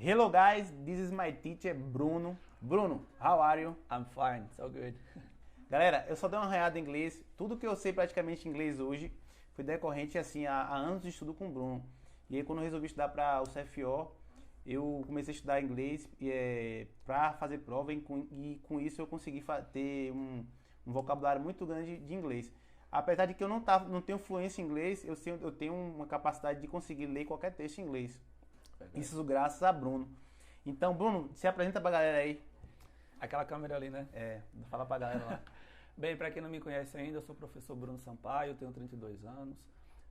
Hello guys, this is my teacher Bruno. Bruno, how are you? I'm fine, so good. Galera, eu só dei uma arranhada em inglês. Tudo que eu sei praticamente em inglês hoje foi decorrente assim a anos de estudo com o Bruno. E aí quando eu resolvi estudar para o CFO, eu comecei a estudar inglês para fazer prova e com isso eu consegui ter um vocabulário muito grande de inglês. Apesar de que eu não tenho fluência em inglês, eu tenho uma capacidade de conseguir ler qualquer texto em inglês. Verdade. Isso graças a Bruno. Então, Bruno, se apresenta pra galera aí. Aquela câmera ali, né? Fala pra galera lá. Bem, para quem não me conhece ainda, eu sou o professor Bruno Sampaio, tenho 32 anos.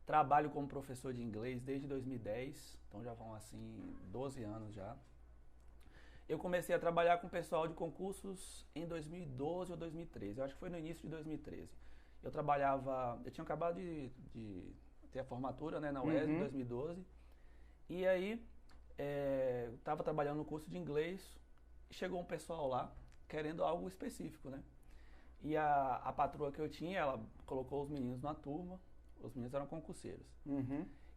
Trabalho como professor de inglês desde 2010, então já vão assim 12 anos já. Eu comecei a trabalhar com o pessoal de concursos em 2012 ou 2013, eu acho que foi no início de 2013. Eu tinha acabado de ter a formatura, né, na UES em 2012, e aí eu estava trabalhando no curso de inglês, e chegou um pessoal lá querendo algo específico, né? E a patroa que eu tinha, ela colocou os meninos na turma, os meninos eram concurseiros.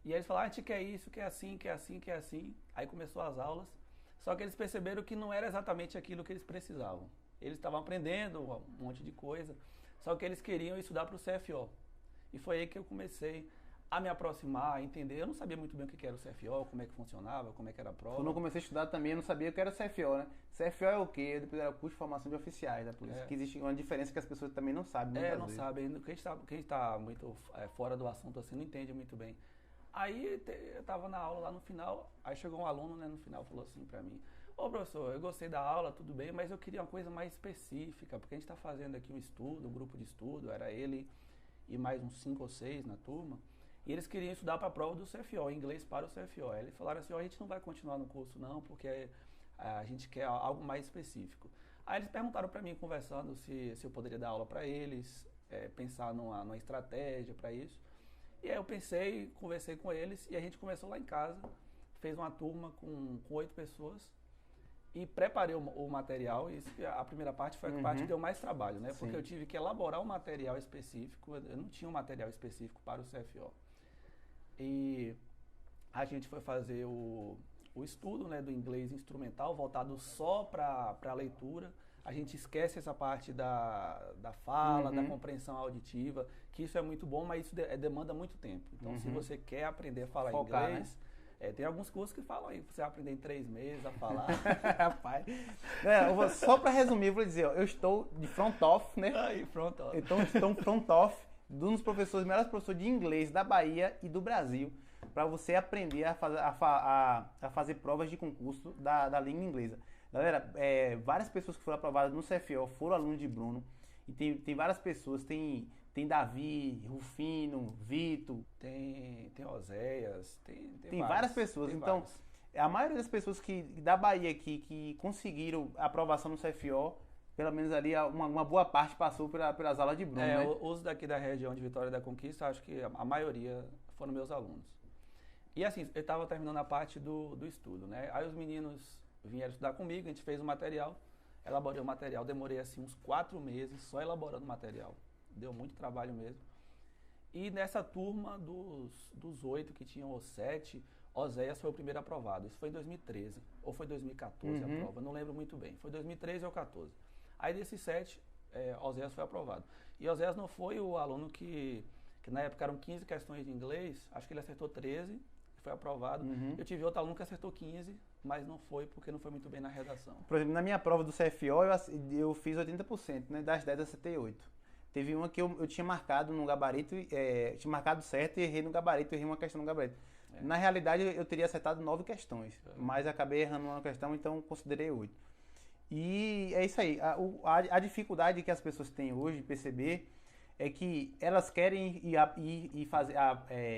E aí eles falaram, a gente quer isso, quer assim, quer assim, quer assim. Aí começou as aulas, só que eles perceberam que não era exatamente aquilo que eles precisavam. Eles estavam aprendendo um monte de coisa, só que eles queriam estudar para o CFO. E foi aí que eu comecei a me aproximar, a entender. Eu não sabia muito bem o que era o CFO, como é que funcionava, como é que era a prova. Quando eu comecei a estudar também, eu não sabia o que era o CFO, né? CFO é o quê? Depois era curso de formação de oficiais, né? Por isso que existe uma diferença que as pessoas também não sabem muitas não vezes. sabem. Quem está muito fora do assunto assim, não entende muito bem. Aí eu estava na aula lá no final, aí chegou um aluno, né, no final, falou assim para mim, ô professor, eu gostei da aula, tudo bem, mas eu queria uma coisa mais específica, porque a gente está fazendo aqui um grupo de estudo, era ele e mais uns 5 ou 6 na turma, e eles queriam estudar para a prova do CFO, inglês para o CFO. Aí eles falaram assim, a gente não vai continuar no curso não, porque a gente quer algo mais específico. Aí eles perguntaram para mim, conversando, se eu poderia dar aula para eles, pensar numa estratégia para isso. E aí eu conversei com eles e a gente começou lá em casa, fez uma turma com 8 pessoas e preparei o material. E a primeira parte foi a parte que deu mais trabalho, né? Porque eu tive que elaborar um material específico, eu não tinha um material específico para o CFO. E a gente foi fazer o estudo, né, do inglês instrumental, voltado só para a leitura. A gente esquece essa parte da fala, da compreensão auditiva, que isso é muito bom, mas isso demanda muito tempo. Então, se você quer aprender a falar inglês, né? Tem alguns cursos que falam aí, você vai aprender em 3 meses a falar. Rapaz. Só para resumir, eu vou dizer, eu estou de front off, né? Aí, front off. Então, estou front off de um dos professores, melhores professores de inglês da Bahia e do Brasil, para você aprender a fazer provas de concurso da língua inglesa. Galera, várias pessoas que foram aprovadas no CFO foram alunos de Bruno. E tem várias pessoas, tem Davi, Rufino, Vitor. Tem Oséias, tem várias pessoas. Então, a maioria das pessoas da Bahia aqui que conseguiram aprovação no CFO, pelo menos ali uma boa parte passou pelas aulas de Bruno, né? Os daqui da região de Vitória da Conquista, acho que a maioria foram meus alunos. E assim, eu estava terminando a parte do estudo, né? Aí os meninos vieram estudar comigo, a gente fez o material, elaborei o material, demorei assim uns 4 meses só elaborando o material. Deu muito trabalho mesmo. E nessa turma dos 8 que tinham os 7, Oséias foi o primeiro aprovado. Isso foi em 2013, ou foi 2014 a prova, não lembro muito bem. Foi 2013 ou 2014. Aí desses 7, Oséias foi aprovado. E Oséias não foi o aluno que na época eram 15 questões de inglês, acho que ele acertou 13, foi aprovado. Eu tive outro aluno que acertou 15, mas não foi porque não foi muito bem na redação. Por exemplo, na minha prova do CFO, eu fiz 80%, né? Das 10 eu acertei 8. Teve uma que eu tinha marcado no gabarito, tinha marcado certo e errei no gabarito, errei uma questão no gabarito. Na realidade, eu teria acertado 9 questões, mas acabei errando uma questão, então considerei 8. E é isso aí. A dificuldade que as pessoas têm hoje de perceber é que elas querem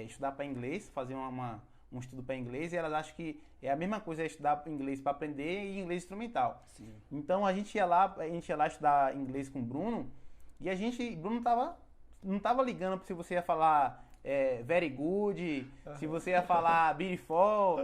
estudar para inglês, fazer um estudo para inglês, e elas acham que é a mesma coisa estudar inglês para aprender e inglês instrumental. Sim. Então a gente ia lá estudar inglês com o Bruno, e Bruno não tava ligando se você ia falar very good, se você ia falar beautiful,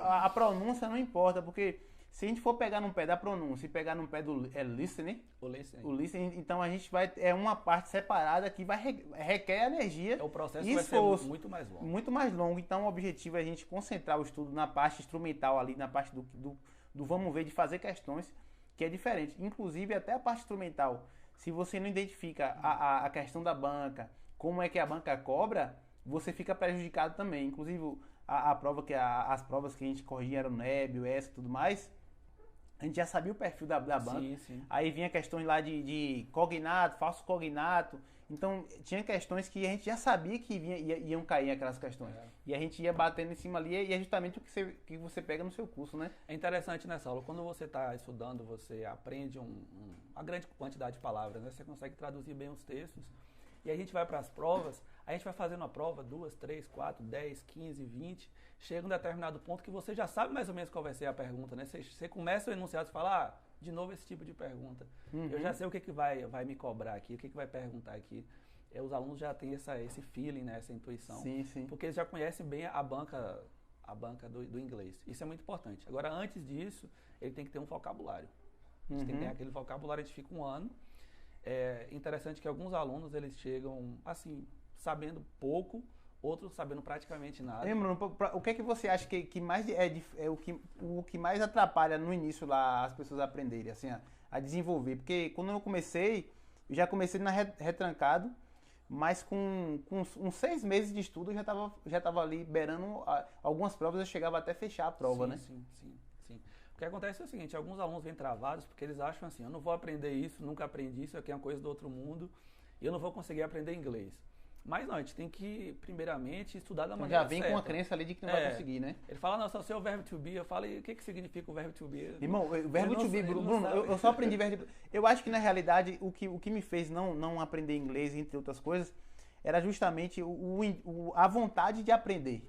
a pronúncia não importa, porque se a gente for pegar no pé da pronúncia e pegar no pé do listening, o listening, então a gente vai, uma parte separada que requer energia. O processo e vai esforço, ser muito mais longo. Muito mais longo, então o objetivo é a gente concentrar o estudo na parte instrumental ali, na parte do vamos ver, de fazer questões, que é diferente. Inclusive até a parte instrumental, se você não identifica a questão da banca, como é que a banca cobra, você fica prejudicado também. Inclusive a prova as provas que a gente corrigia eram NEB, ESC e tudo mais, a gente já sabia o perfil da banca. Sim, sim. Aí vinha questões lá de cognato, falso cognato. Então tinha questões que a gente já sabia que iam cair aquelas questões. E a gente ia batendo em cima ali, e é justamente o que você pega no seu curso, né? É interessante nessa aula, quando você está estudando, você aprende uma grande quantidade de palavras, né? Você consegue traduzir bem os textos. E a gente vai para as provas, a gente vai fazendo a prova 2, 3, 4, 10, 15, 20. Chega um determinado ponto que você já sabe mais ou menos qual vai ser a pergunta, né? Você começa o enunciado e fala, de novo esse tipo de pergunta. Eu já sei o que vai me cobrar aqui, o que vai perguntar aqui. Os alunos já têm esse feeling, né? Essa intuição. Sim, sim. Porque eles já conhecem bem a banca do inglês. Isso é muito importante. Agora, antes disso, ele tem que ter um vocabulário. Eles têm que ter aquele vocabulário, a gente fica um ano. É interessante que alguns alunos, eles chegam, assim, sabendo pouco, outros sabendo praticamente nada. Bruno, o que é que você acha que mais o que mais atrapalha no início lá as pessoas aprenderem, assim, a desenvolver? Porque quando eu comecei, eu já comecei na retrancado, mas com uns 6 meses de estudo eu já tava ali beirando algumas provas, eu chegava até fechar a prova, sim, né? Sim. O que acontece é o seguinte, alguns alunos vêm travados porque eles acham assim, eu não vou aprender isso, nunca aprendi isso aqui é uma coisa do outro mundo, e eu não vou conseguir aprender inglês. Mas não, a gente tem que, primeiramente, estudar da maneira certa. Já vem com a crença ali de que não vai conseguir, né? Ele fala, não, só sei o verbo to be. Eu falo, e o que significa o verbo to be? Irmão, o verbo to be, Bruno, eu só aprendi verbo to be. Eu acho que, na realidade, o que me fez não aprender inglês, entre outras coisas, era justamente a vontade de aprender.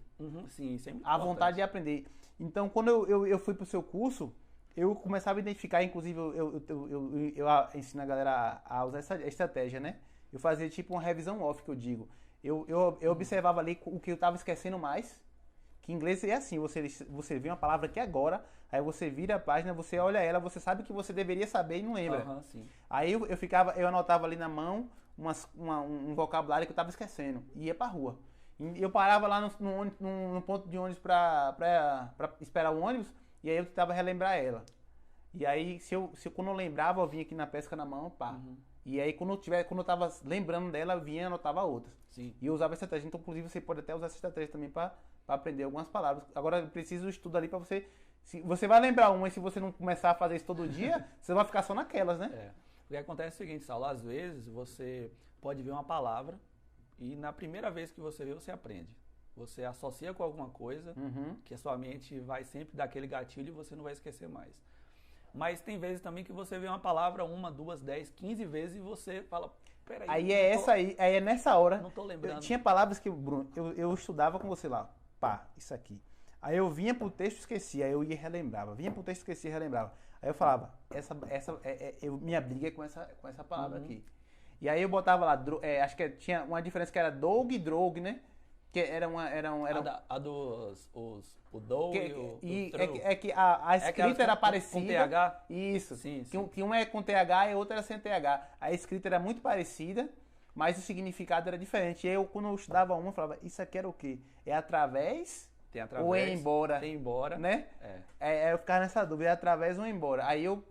Sim, isso é muito A vontade de aprender. Então, quando eu fui pro seu curso, eu começava a identificar, inclusive, eu ensino a galera a usar essa estratégia, né? Eu fazia tipo uma revisão off, que eu digo. Eu observava ali o que eu estava esquecendo mais, que em inglês é assim, você vê uma palavra aqui agora, aí você vira a página, você olha ela, você sabe que você deveria saber e não lembra. Sim. Aí eu anotava ali na mão um vocabulário que eu estava esquecendo, e ia pra rua. E eu parava lá no ponto de ônibus pra esperar o ônibus, e aí eu tentava relembrar ela. E aí, quando eu lembrava, eu vinha aqui na pesca na mão, pá. E aí, quando eu tava lembrando dela, eu vinha e anotava outras. Sim. E eu usava essa estratégia. Então, inclusive, você pode até usar essa estratégia também para aprender algumas palavras. Agora, precisa do estudo ali para você... Você vai lembrar uma, e se você não começar a fazer isso todo dia, você vai ficar só naquelas, né? O que acontece é o seguinte, Saulo, às vezes você pode ver uma palavra e na primeira vez que você vê, você aprende. Você associa com alguma coisa, que a sua mente vai sempre dar aquele gatilho e você não vai esquecer mais. Mas tem vezes também que você vê uma palavra 1, 2, 10, 15 vezes e você fala, peraí. Aí é nessa hora. Não tô lembrando. Tinha palavras que, Bruno, eu estudava com você lá. Pá, isso aqui. Aí eu vinha pro texto e esquecia, aí eu ia e relembrava. Vinha pro texto e esquecia e relembrava. Aí eu falava, minha briga é com essa palavra aqui. E aí eu botava lá, acho que tinha uma diferença que era dog e drog, né? Que era o do e o true. É que a escrita era parecida. Com TH? Isso. Sim. Que um é com TH e outra era sem TH. A escrita era muito parecida, mas o significado era diferente. E eu, quando eu estudava uma, eu falava, isso aqui era o quê? É através? Tem através. Ou é embora? Tem embora. Né? Eu ficava nessa dúvida, é através ou embora. Aí eu,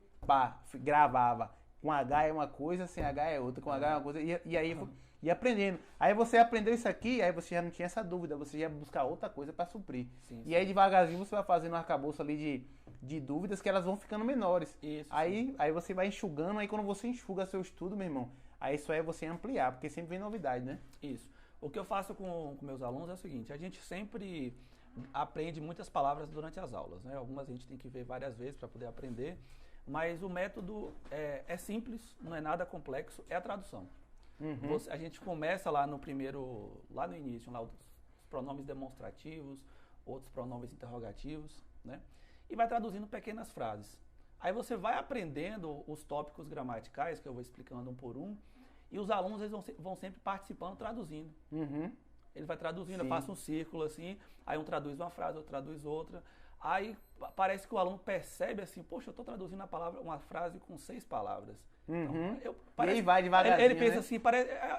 gravava. Com H é uma coisa, sem H é outra. Com H é uma coisa. E aí ia aprendendo. Aí você aprendeu isso aqui, aí você já não tinha essa dúvida, você ia buscar outra coisa para suprir. Sim. E aí devagarzinho você vai fazendo um arcabouço ali de dúvidas que elas vão ficando menores. Isso, aí você vai enxugando, aí quando você enxuga seu estudo, meu irmão, aí só é você ampliar, porque sempre vem novidade, né? Isso. O que eu faço com meus alunos é o seguinte, a gente sempre aprende muitas palavras durante as aulas, né? Algumas a gente tem que ver várias vezes para poder aprender, mas o método é simples, não é nada complexo, é a tradução. A gente começa lá no início, lá os pronomes demonstrativos, outros pronomes interrogativos, né? E vai traduzindo pequenas frases. Aí você vai aprendendo os tópicos gramaticais, que eu vou explicando um por um, e os alunos eles vão sempre participando, traduzindo. Ele vai traduzindo, Sim. eu faço um círculo assim, aí um traduz uma frase, outro traduz outra. Aí parece que o aluno percebe assim, poxa, eu estou traduzindo uma frase com 6 palavras. Uhum. Então, E aí vai devagarzinho, ele pensa né? assim,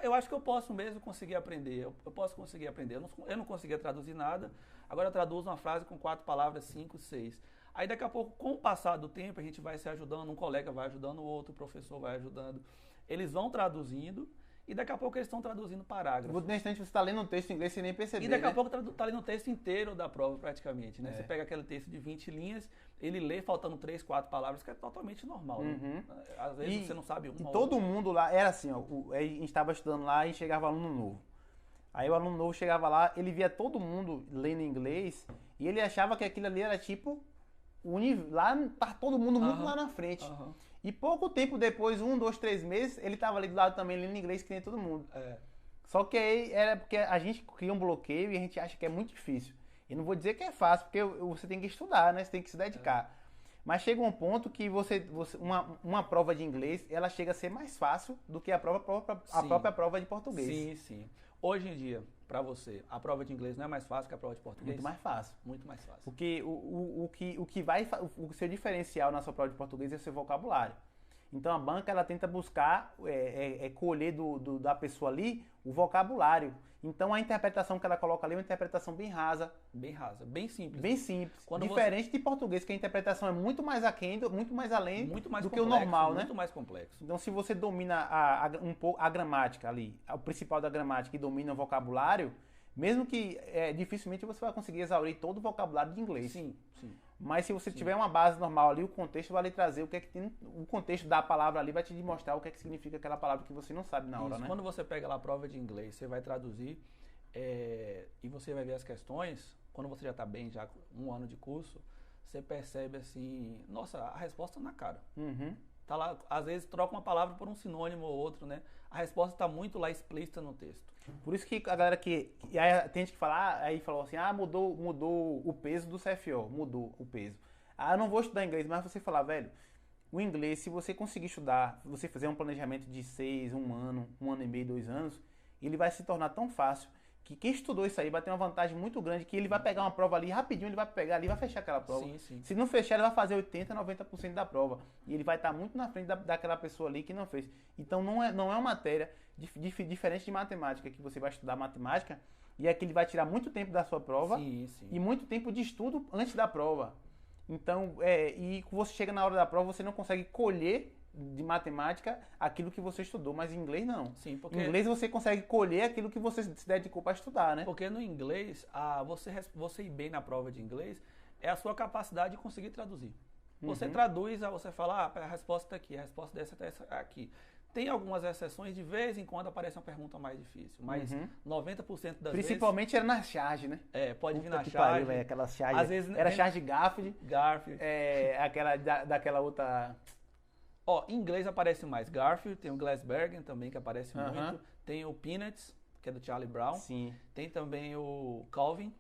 eu acho que eu posso mesmo conseguir aprender, eu posso conseguir aprender. Eu não conseguia traduzir nada, agora eu traduzo uma frase com 4 palavras, 5, 6. Aí daqui a pouco, com o passar do tempo, a gente vai se ajudando, um colega vai ajudando o outro, o professor vai ajudando. Eles vão traduzindo e daqui a pouco eles estão traduzindo parágrafos. No instante você está lendo um texto em inglês sem nem perceber, E daqui a né? pouco tá lendo o texto inteiro da prova, praticamente, né? É. Você pega aquele texto de 20 linhas, ele lê faltando 3, 4 palavras, que é totalmente normal, né? Às vezes você não sabe uma E ou todo outra. mundo lá, era assim, ó, a gente estava estudando lá e chegava aluno novo. Aí o aluno novo chegava lá, ele via todo mundo lendo inglês e ele achava que aquilo ali era tipo, lá tá todo mundo muito Aham. lá na frente. Aham. E pouco tempo depois, 1, 2, 3 meses, ele tava ali do lado também lendo inglês que nem todo mundo. É. Só que aí era porque a gente cria um bloqueio e a gente acha que é muito difícil. Eu não vou dizer que é fácil, porque você tem que estudar, né? Você tem que se dedicar. Mas chega um ponto que uma prova de inglês, ela chega a ser mais fácil do que a Sim. própria prova de português. Sim, sim. Hoje em dia, para você, a prova de inglês não é mais fácil que a prova de português? Muito mais fácil. Muito mais fácil. Porque o seu diferencial na sua prova de português é o seu vocabulário. Então a banca ela tenta buscar, colher da pessoa ali o vocabulário. Então a interpretação que ela coloca ali é uma interpretação bem rasa, Bem rasa, bem simples. bem simples. Quando Diferente de português, que a interpretação é muito mais aquém, muito mais além Muito mais do que complexo, o normal, né? muito mais complexo. Então, se você domina um pouco a gramática ali, o principal da gramática e domina o vocabulário, mesmo que dificilmente você vai conseguir exaurir todo o vocabulário de inglês. Sim, sim. Mas se você tiver uma base normal ali, o contexto vai lhe trazer o que é que tem, o contexto da palavra ali vai te mostrar o que é que significa aquela palavra que você não sabe na hora, Isso. né? Quando você pega lá a prova de inglês, você vai traduzir e você vai ver as questões, quando você já está bem, já com 1 ano de curso, você percebe assim, nossa, a resposta na cara. Uhum. Tá lá, às vezes troca uma palavra por um sinônimo ou outro, né? A resposta está muito lá explícita no texto. Por isso que a galera e aí tem gente que fala, aí falou assim, mudou o peso do CFO, mudou o peso. Eu não vou estudar inglês, mas você falar, velho, o inglês, se você conseguir estudar, você fazer um planejamento de 6, 1 ano, 1 ano e meio, 2 anos, ele vai se tornar tão fácil que quem estudou isso aí vai ter uma vantagem muito grande, que ele vai pegar uma prova ali rapidinho, ele vai pegar ali e vai fechar aquela prova. Sim, sim. Se não fechar, ele vai fazer 80, 90% da prova. E ele vai estar muito na frente daquela pessoa ali que não fez. Então não é uma matéria diferente de matemática, que você vai estudar matemática e é que ele vai tirar muito tempo da sua prova Sim, sim. e muito tempo de estudo antes da prova. Então, e você chega na hora da prova, você não consegue colher de matemática aquilo que você estudou, mas em inglês não. Sim, porque Em inglês você consegue colher aquilo que você se dedicou para estudar, né? Porque no inglês, você ir bem na prova de inglês é a sua capacidade de conseguir traduzir. Você traduz, você fala, a resposta está aqui, a resposta dessa está aqui. Tem algumas exceções, de vez em quando aparece uma pergunta mais difícil, mas 90% das Principalmente era na charge, né? vezes... pode vir Puta na que pariu, charge, velho, aquela charge. às vezes Era charge Garfield, Garfield. aquela daquela outra. Ó, em inglês aparece mais Garfield, tem o Glasbergen também, que aparece Aham. muito. Tem o Peanuts, que é do Charlie Brown. Sim. Tem também o Calvin.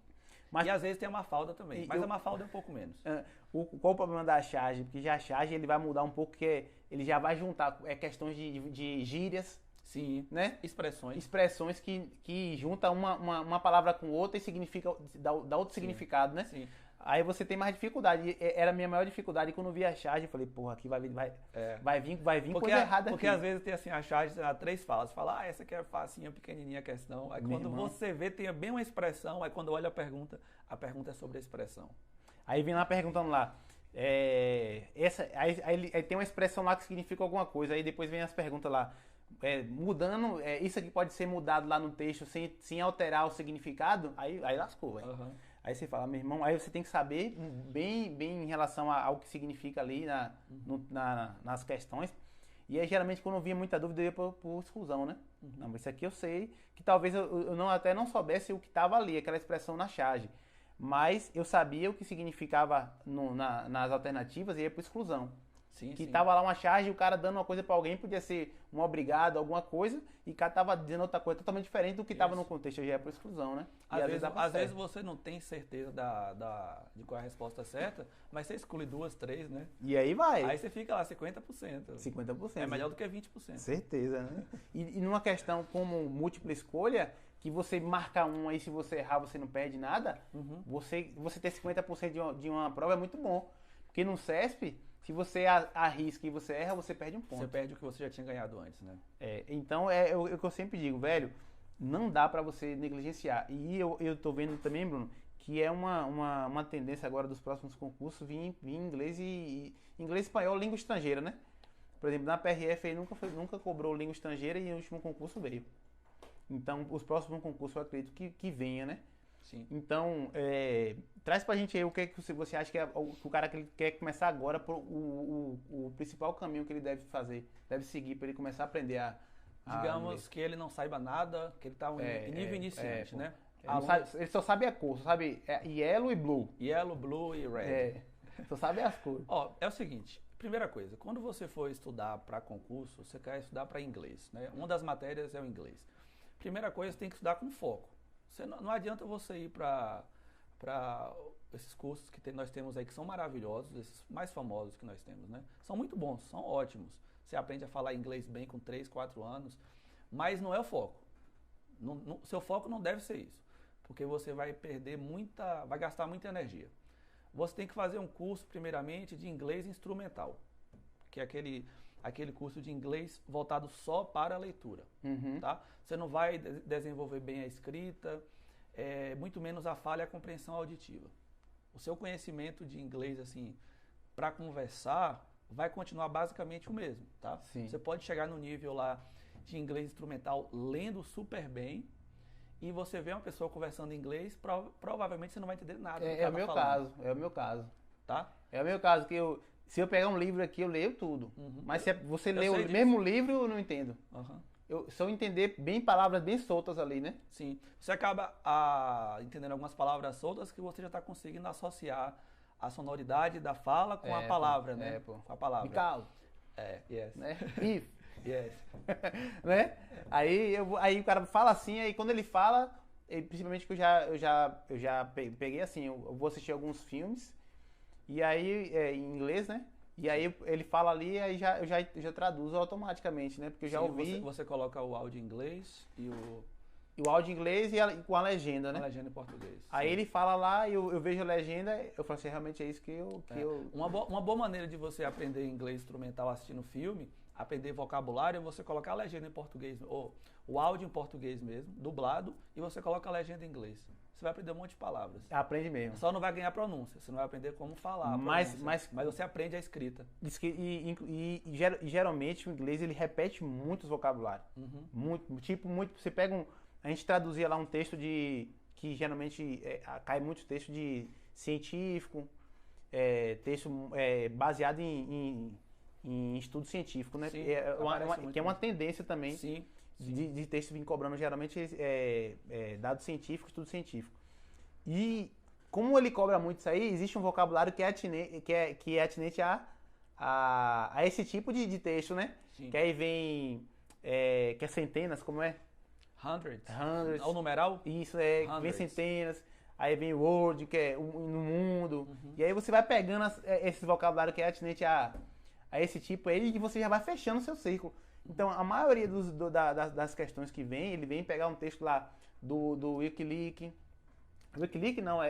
Mas E às vezes tem a Mafalda também, E mas eu- a Mafalda é um pouco menos. qual o problema da charge? Porque já a charge ele vai mudar um pouco, porque ele já vai juntar questões de gírias, Sim, né? expressões. Expressões que juntam uma palavra com outra e significa, dá outro significado, né? Sim. Aí você tem mais dificuldade. Era a minha maior dificuldade quando eu vi a charge. Eu falei, porra, aqui vai vir Porque, coisa errada porque aqui. às vezes tem assim a charge, sei lá, 3 falas. Você fala, essa aqui é facinha, pequenininha a questão. Aí Meu quando irmão. você vê, tem bem uma expressão. Aí quando olha a pergunta é sobre a expressão. Aí vem lá perguntando lá. Aí tem uma expressão lá que significa alguma coisa. Aí depois vem as perguntas lá. Mudando, isso aqui pode ser mudado lá no texto sem alterar o significado. Aí lascou, velho. Aham. Aí você fala, meu irmão, aí você tem que saber bem em relação ao que significa ali nas questões. E aí, geralmente, quando eu vinha muita dúvida, eu ia por exclusão, né? Não, mas isso aqui eu sei, que talvez eu até não soubesse o que estava ali, aquela expressão na charge. Mas eu sabia o que significava nas alternativas e ia por exclusão. Sim, Que sim. tava lá uma charge, o cara dando uma coisa pra alguém, podia ser um obrigado, alguma coisa, e o cara tava dizendo outra coisa totalmente diferente do que tava no contexto, já é por exclusão, né? E Às vezes você não tem certeza de qual é a resposta certa, mas você escolhe 2, 3, né? E aí vai. Aí você fica lá 50%. 50%. É melhor do que 20%. Certeza, né? E numa questão como múltipla escolha, que você marca um aí, se você errar, você não perde nada, você ter 50% de uma prova é muito bom. Porque no CESP, se você arrisca e você erra, você perde um ponto. Você perde o que você já tinha ganhado antes, né? Então é o que eu sempre digo, velho, não dá pra você negligenciar. E eu tô vendo também, Bruno, que é uma tendência agora dos próximos concursos vir inglês e inglês, espanhol, língua estrangeira, né? Por exemplo, na PRF aí nunca cobrou língua estrangeira e o último concurso veio. Então, os próximos concursos eu acredito que venha, né? Sim. Então, traz pra gente aí o que você acha que é o cara que ele quer começar agora, o principal caminho que ele deve fazer, deve seguir para ele começar a aprender Digamos que ele não saiba nada, que ele tá em nível iniciante, né? Ele só sabe a cor, só sabe yellow e blue. Yellow, blue e red. Só sabe as cores. Ó, é o seguinte, primeira coisa, quando você for estudar para concurso, você quer estudar para inglês, né? Uma das matérias é o inglês. Primeira coisa, você tem que estudar com foco. Não adianta você ir para esses cursos que nós temos aí, que são maravilhosos, esses mais famosos que nós temos, né? São muito bons, são ótimos. Você aprende a falar inglês bem com 3, 4 anos, mas não é o foco. Seu foco não deve ser isso, porque você vai vai gastar muita energia. Você tem que fazer um curso, primeiramente, de inglês instrumental, que é aquele curso de inglês voltado só para a leitura, tá? Você não vai desenvolver bem a escrita, muito menos a fala e a compreensão auditiva. O seu conhecimento de inglês, assim, para conversar, vai continuar basicamente o mesmo, tá? Sim. Você pode chegar no nível lá de inglês instrumental lendo super bem, e você vê uma pessoa conversando em inglês, provavelmente você não vai entender nada. É o meu caso, é o meu caso. Tá? É o meu caso, que se eu pegar um livro aqui, eu leio tudo. Mas se você lê o mesmo livro, eu não entendo. Se eu entender bem palavras bem soltas ali, né? Sim. Você acaba entendendo algumas palavras soltas que você já está conseguindo associar a sonoridade da fala com a palavra, né? Com a palavra. Me calo. Yes. Né? If. Yes. Né? Aí o cara fala assim, aí quando ele fala, principalmente que eu já peguei assim, eu vou assistir alguns filmes, e aí em inglês, né? E aí ele fala ali, aí eu já traduzo automaticamente, né? Porque eu já ouvi. Você coloca o áudio em inglês e o áudio em inglês e com a legenda, né? A legenda em português. Aí ele fala lá, eu vejo a legenda, eu falo assim, realmente é isso que eu... Uma boa maneira de você aprender inglês instrumental assistindo filme, aprender vocabulário, é você colocar a legenda em português, ou o áudio em português mesmo, dublado, e você coloca a legenda em inglês. Você vai aprender um monte de palavras. Aprende mesmo. Só não vai ganhar pronúncia, você não vai aprender como falar. Mas você aprende a escrita. E geralmente o inglês ele repete muitos vocabulários. Muito. Você pega a gente traduzia lá um texto que geralmente cai muito texto de científico, texto baseado em estudo científico, né? Sim, que é uma tendência também. Sim. De texto vir cobrando geralmente dados científicos, estudo científico. E como ele cobra muito isso aí, existe um vocabulário que é atinente a esse tipo de texto, né? Sim. Que aí vem que é centenas, como é? Hundreds. Hundreds. O numeral? Isso, vem centenas. Aí vem word, que é no mundo. E aí você vai pegando esse vocabulário que é atinente a esse tipo aí e você já vai fechando o seu círculo. Então, a maioria das questões que ele vem pegar um texto lá do Wikileaks. Wikileaks não,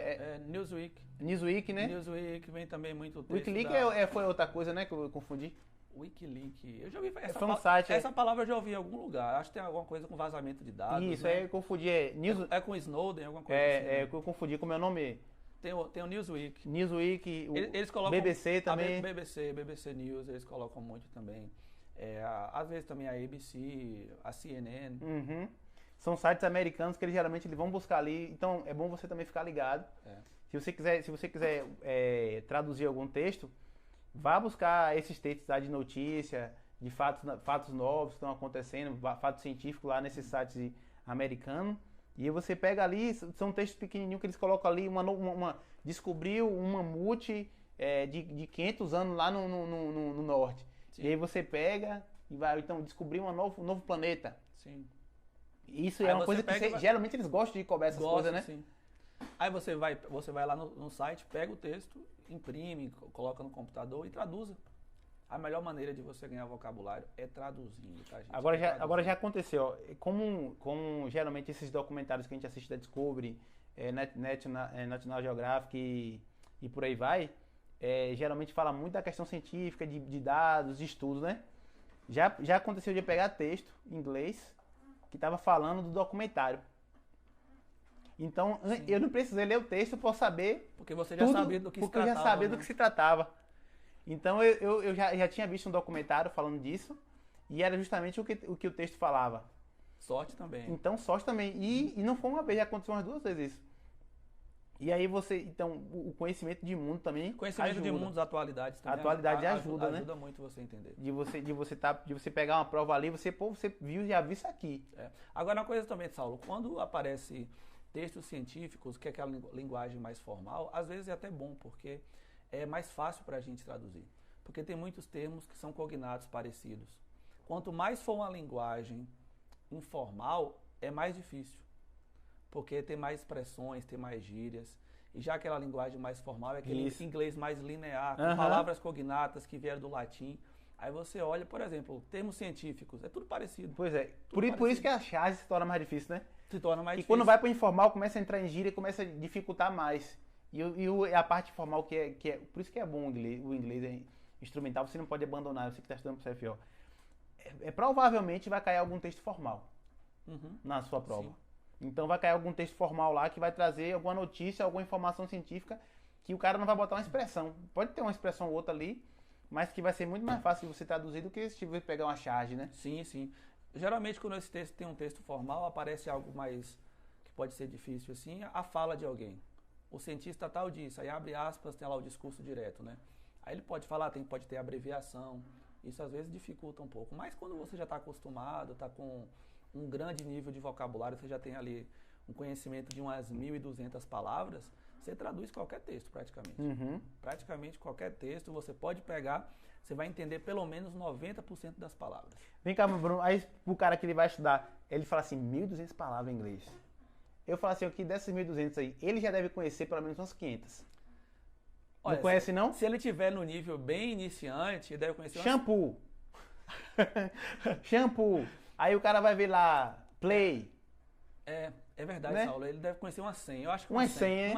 Newsweek. Newsweek, né? Newsweek vem também muito texto. Wikileaks foi outra coisa, né, que eu confundi. Wikileaks. Eu já ouvi foi um site. Essa palavra eu já ouvi em algum lugar. Acho que tem alguma coisa com vazamento de dados. Isso, né? eu confundi. É com Snowden, alguma coisa assim. Né? Eu confundi com o meu nome. Tem o Newsweek. Newsweek, eles colocam BBC também. BBC News, eles colocam muito também. Às vezes também a ABC, a CNN. São sites americanos que eles geralmente vão buscar ali. Então é bom você também ficar ligado. Se você quiser traduzir algum texto, vá buscar esses textos lá de notícia, de fatos novos que estão acontecendo, fatos científicos lá nesses sites americanos. E aí você pega ali, são textos pequenininhos que eles colocam ali, descobriu um mamute de 500 anos lá no norte. Sim. E aí você pega e vai, então, descobrir um novo planeta. Sim. Isso é uma coisa que geralmente eles gostam de cobrar essas coisas, né? Sim. Aí você vai lá no site, pega o texto, imprime, coloca no computador e traduza. A melhor maneira de você ganhar vocabulário é traduzindo, tá, gente? Agora já aconteceu, ó, como geralmente esses documentários que a gente assiste da Discovery, National Geographic e por aí vai, geralmente fala muito da questão científica, de dados, de estudos, né? Já aconteceu de pegar texto em inglês que estava falando do documentário. Então, sim, eu não precisei ler o texto para saber. Porque você já sabia do que se tratava. Porque eu já sabia, né, do que se tratava. Então, eu já tinha visto um documentário falando disso, e era justamente o que o texto falava. Sorte também. Então, sorte também. E não foi uma vez, já aconteceu umas 2 vezes isso. E aí então, o conhecimento de mundo também conhecimento ajuda. De mundos, atualidades também. A atualidade ajuda, né? Ajuda muito você entender. De você pegar uma prova ali, você viu, já viu isso aqui. Agora, uma coisa também, Saulo, quando aparece textos científicos, que é aquela linguagem mais formal, às vezes é até bom, porque é mais fácil para a gente traduzir. Porque tem muitos termos que são cognatos parecidos. Quanto mais for uma linguagem informal, é mais difícil. Porque tem mais expressões, tem mais gírias. E já aquela linguagem mais formal é aquele inglês mais linear, com palavras cognatas que vieram do latim. Aí você olha, por exemplo, termos científicos, é tudo parecido. Pois é. Por isso que a charge se torna mais difícil, né? Se torna mais difícil. E quando vai para o informal, começa a entrar em gíria e começa a dificultar mais. E a parte formal que é... Por isso que é bom o inglês instrumental, você não pode abandonar, você que está estudando para o CFO. Provavelmente vai cair algum texto formal na sua prova. Sim. Então vai cair algum texto formal lá que vai trazer alguma notícia, alguma informação científica que o cara não vai botar uma expressão. Pode ter uma expressão ou outra ali, mas que vai ser muito mais fácil de você traduzir do que se tiver pegar uma charge, né? Sim, sim. Geralmente quando esse texto tem um texto formal, aparece algo mais que pode ser difícil assim, a fala de alguém. O cientista tal disse, aí abre aspas, tem lá o discurso direto, né? Aí ele pode falar, pode ter abreviação, isso às vezes dificulta um pouco. Mas quando você já está acostumado, está com um grande nível de vocabulário, você já tem ali um conhecimento de umas 1.200 palavras, você traduz qualquer texto praticamente. Praticamente qualquer texto você pode pegar, você vai entender pelo menos 90% das palavras. Vem cá, Bruno, aí o cara que ele vai estudar, ele fala assim, 1.200 palavras em inglês. Eu falo assim, que dessas 1.200 aí, ele já deve conhecer pelo menos umas 500. Olha, não conhece, não? Se ele tiver no nível bem iniciante, ele deve conhecer Shampoo. Shampoo. Aí o cara vai ver lá, play. É verdade, né? Saulo, ele deve conhecer umas 100. Eu acho que umas 100,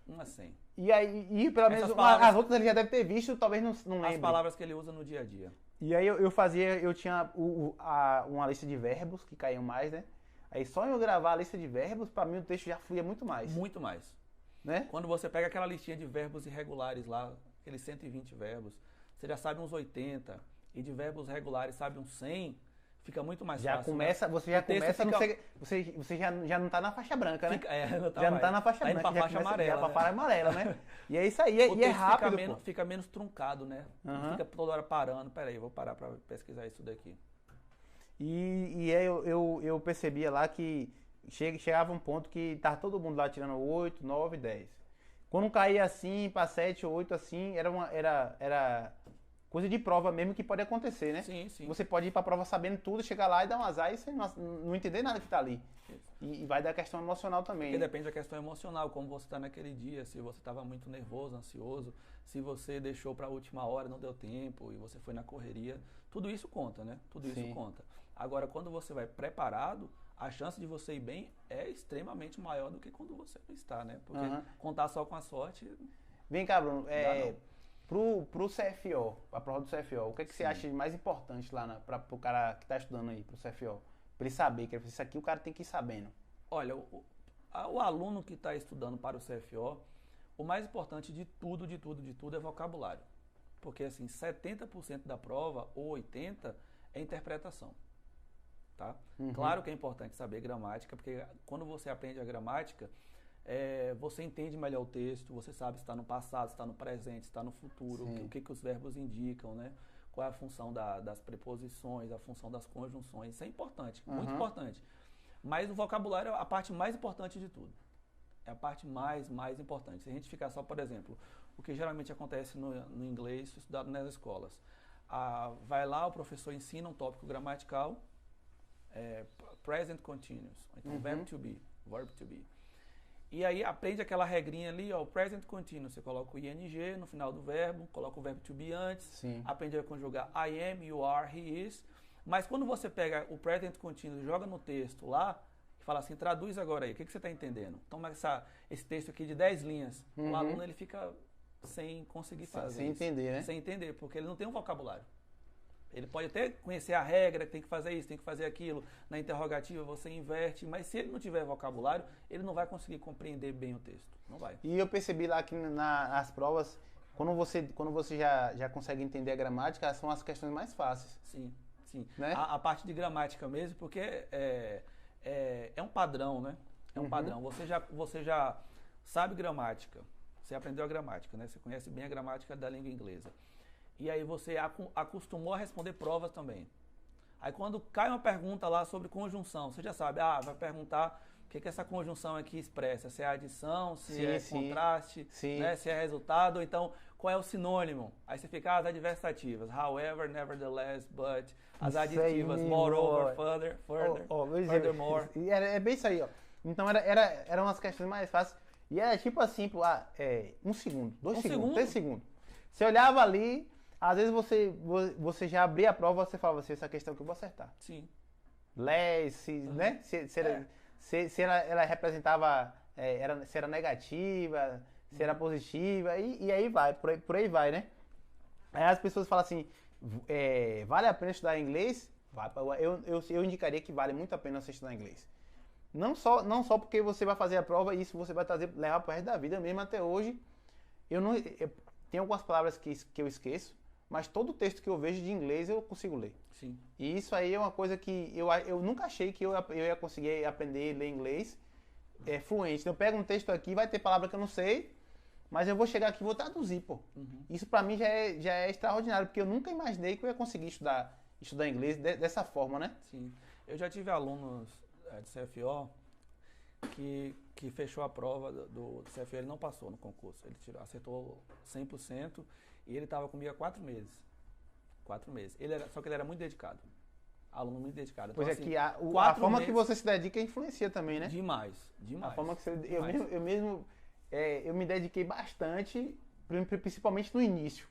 Umas 100. E pelo menos as outras ele já deve ter visto, talvez não lembre. As palavras que ele usa no dia a dia. E aí eu tinha uma lista de verbos que caíam mais, né? Aí só eu gravar a lista de verbos, pra mim o texto já fluía muito mais. Muito mais. Né? Quando você pega aquela listinha de verbos irregulares lá, aqueles 120 verbos, você já sabe uns 80, e de verbos regulares sabe uns 100, fica muito mais fácil. Né? Você já não tá na faixa branca, né? Não tá na faixa branca. Pra faixa amarela. Já pra faixa amarela, né? E é isso aí, e é rápido. Fica menos truncado, né? Não fica toda hora parando. Peraí, vou parar pra pesquisar isso daqui. E aí eu percebia lá que chegava um ponto que tava todo mundo lá tirando 8, 9, 10. Quando caía assim, pra 7 ou 8 assim, era coisa de prova mesmo que pode acontecer, né? Sim, sim. Você pode ir pra prova sabendo tudo, chegar lá e dar um azar e você não entender nada que tá ali. E vai da questão emocional também. Porque depende da questão emocional, como você tá naquele dia, se você tava muito nervoso, ansioso, se você deixou pra última hora, não deu tempo e você foi na correria, tudo isso conta, né? Tudo isso conta. Agora, quando você vai preparado, a chance de você ir bem é extremamente maior do que quando você não está, né? Porque contar só com a sorte... Vem cá, Bruno, pro CFO, a prova do CFO, o que você acha de mais importante lá pro cara que está estudando aí, pro CFO? Para ele saber, que isso aqui o cara tem que ir sabendo. Olha, o aluno que está estudando para o CFO, o mais importante de tudo é vocabulário. Porque assim, 70% da prova, ou 80%, é interpretação. Tá? Claro que é importante saber gramática, porque quando você aprende a gramática, você entende melhor o texto, você sabe se está no passado, se está no presente, se está no futuro, o que os verbos indicam, né? Qual é a função das preposições, a função das conjunções. Isso é importante, muito importante. Mas o vocabulário é a parte mais importante de tudo. É a parte mais importante. Se a gente ficar só, por exemplo, o que geralmente acontece no inglês estudado nas escolas. Vai lá, o professor ensina um tópico gramatical, present continuous, então verb to be. E aí aprende aquela regrinha ali, ó, o present continuous. Você coloca o ing no final do verbo, coloca o verbo to be antes, Sim. aprende a conjugar I am, you are, he is. Mas quando você pega o present continuous e joga no texto lá, e fala assim, traduz agora aí, o que você está entendendo? Toma esse texto aqui de 10 linhas. O aluno ele fica sem conseguir fazer sem isso. entender, né? Sem entender, porque ele não tem um vocabulário. Ele pode até conhecer a regra, tem que fazer isso, tem que fazer aquilo. Na interrogativa você inverte, mas se ele não tiver vocabulário, ele não vai conseguir compreender bem o texto. Não vai. E eu percebi lá que nas provas, quando você já consegue entender a gramática, são as questões mais fáceis. Sim, sim. Né? A parte de gramática mesmo, porque é um padrão, né? É um padrão. Você já sabe gramática, você aprendeu a gramática, né? Você conhece bem a gramática da língua inglesa. E aí você acostumou a responder provas também. Aí quando cai uma pergunta lá sobre conjunção, você já sabe, vai perguntar o que essa conjunção aqui expressa, se é adição, se é contraste, né, se é resultado, ou então qual é o sinônimo. Aí você fica, as adversativas, however, nevertheless, but, as aditivas, moreover, furthermore. É bem isso aí, ó. Então eram umas questões mais fáceis. E era tipo assim, 1 segundo, 2 segundos, 3 segundos. Você olhava ali, às vezes você já abria a prova e você falava assim, essa questão que eu vou acertar. Sim. Né? Se ela representava, se era negativa, se era positiva, e aí vai, por aí vai, né? Aí as pessoas falam assim, vale a pena estudar inglês? Eu indicaria que vale muito a pena você estudar inglês. Não só porque você vai fazer a prova e isso você vai levar para o resto da vida, mesmo até hoje. Tem algumas palavras que eu esqueço, mas todo texto que eu vejo de inglês eu consigo ler. Sim. E isso aí é uma coisa que eu nunca achei que eu ia conseguir aprender a ler inglês fluente. Então eu pego um texto aqui, vai ter palavra que eu não sei, mas eu vou chegar aqui e vou traduzir, pô. Isso pra mim já é extraordinário, porque eu nunca imaginei que eu ia conseguir estudar inglês dessa forma, né? Sim. Eu já tive alunos de CFO que fechou a prova do CFO, ele não passou no concurso. Ele acertou 100% e ele estava comigo há 4 meses. 4 meses. Só que ele era muito dedicado. Aluno muito dedicado. Então, pois assim, a forma que você se dedica influencia também, né? Demais. A forma que eu me dediquei bastante, principalmente no início,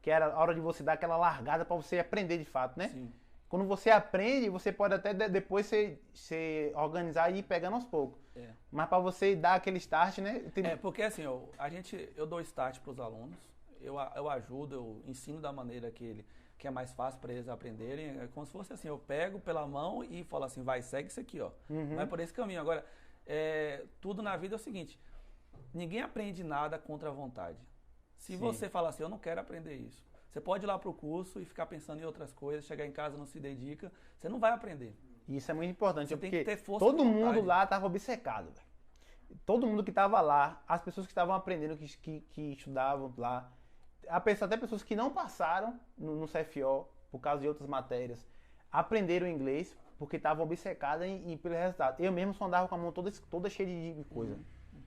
que era a hora de você dar aquela largada para você aprender de fato, né? Sim. Quando você aprende, você pode até depois se organizar e ir pegando aos poucos. Mas para você dar aquele start, né? Porque assim, eu dou start para os alunos, eu ajudo, eu ensino da maneira que é mais fácil para eles aprenderem. É como se fosse assim, eu pego pela mão e falo assim, vai, segue isso aqui, ó. Vai por esse caminho. Agora, tudo na vida é o seguinte, ninguém aprende nada contra a vontade. Se você fala assim, eu não quero aprender isso, você pode ir lá pro curso e ficar pensando em outras coisas, chegar em casa não se dedica, você não vai aprender. Isso é muito importante, você porque tem que ter força todo mundo lá estava obcecado, velho. Todo mundo que estava lá, as pessoas que estavam aprendendo, que estudavam lá, até pessoas que não passaram no CFO por causa de outras matérias, aprenderam inglês porque estavam obcecadas pelo resultado. Eu mesmo só andava com a mão toda cheia de coisa.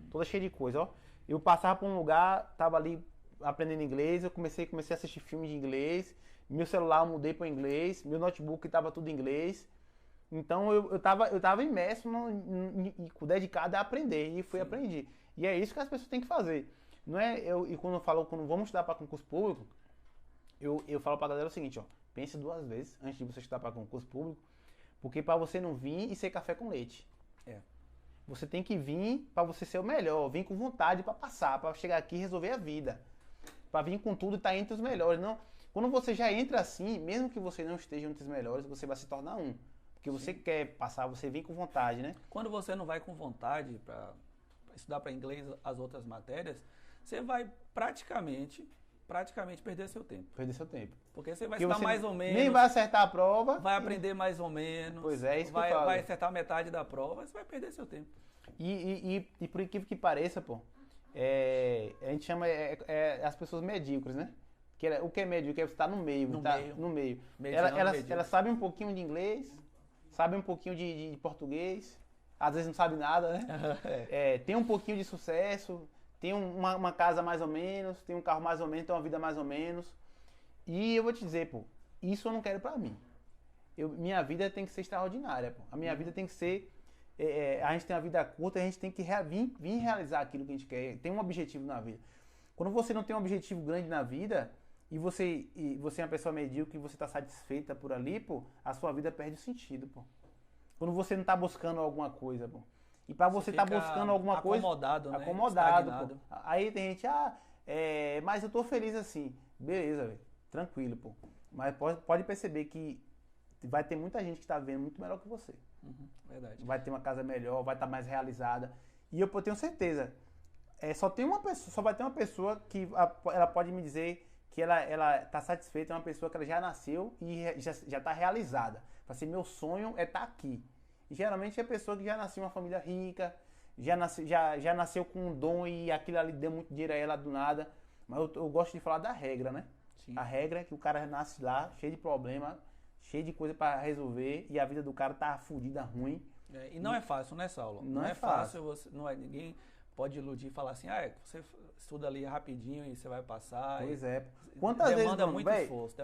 Toda cheia de coisa, ó. Eu passava por um lugar, tava ali aprendendo inglês, eu comecei a assistir filme de inglês, meu celular eu mudei para inglês, meu notebook estava tudo em inglês. Então eu tava imerso, dedicado a aprender, e aprendi. E é isso que as pessoas têm que fazer. Não é quando vamos estudar para concurso público, eu falo para a galera o seguinte, ó, pense 2 vezes antes de você estudar para concurso público, porque para você não vir e ser café com leite. Você tem que vir para você ser o melhor, vir com vontade para passar, para chegar aqui e resolver a vida. Para vir com tudo e estar entre os melhores. Não, quando você já entra assim, mesmo que você não esteja entre os melhores, você vai se tornar um. Porque você quer passar, você vem com vontade, né? Quando você não vai com vontade para estudar para inglês as outras matérias, você vai praticamente perder seu tempo. Porque você vai estudar mais ou menos. Nem vai acertar a prova. Vai aprender mais ou menos. Pois é, isso que eu falo. Vai acertar metade da prova, você vai perder seu tempo. E por incrível que pareça, pô, a gente chama as pessoas medíocres, né? O que é medíocre? É você estar no meio. No meio. Ela sabe um pouquinho de inglês, sabe um pouquinho de português, às vezes não sabe nada, né? Tem um pouquinho de sucesso, tem uma casa mais ou menos, tem um carro mais ou menos, tem uma vida mais ou menos. E eu vou te dizer, pô, isso eu não quero pra mim. Minha vida tem que ser extraordinária, pô. A minha vida tem que ser a gente tem uma vida curta, a gente tem que vir realizar aquilo que a gente quer, tem um objetivo na vida. Quando você não tem um objetivo grande na vida, e você é uma pessoa medíocre e você está satisfeita por ali, pô, a sua vida perde o sentido, pô. Quando você não está buscando alguma coisa, pô. E para você estar buscando alguma coisa... Acomodado, né? Acomodado, pô. Aí tem gente, mas eu tô feliz assim. Beleza, velho. Tranquilo, pô. Mas pode perceber que vai ter muita gente que tá vendo muito melhor que você. Verdade. Vai ter uma casa melhor, vai estar mais realizada. E eu tenho certeza, só vai ter uma pessoa que ela pode me dizer que ela tá satisfeita, é uma pessoa que ela já nasceu e já tá realizada. Fala assim, meu sonho é estar aqui. E geralmente é a pessoa que já nasceu em uma família rica, já nasceu com um dom e aquilo ali deu muito dinheiro a ela do nada. Mas eu gosto de falar da regra, né? Sim. A regra é que o cara nasce lá, cheio de problema, cheio de coisa para resolver e a vida do cara tá fodida, ruim. E não é fácil, né, Saulo? Não é fácil. Ninguém pode iludir e falar assim, você estuda ali rapidinho e você vai passar. Pois é. Quantas vezes, demanda muito esforço.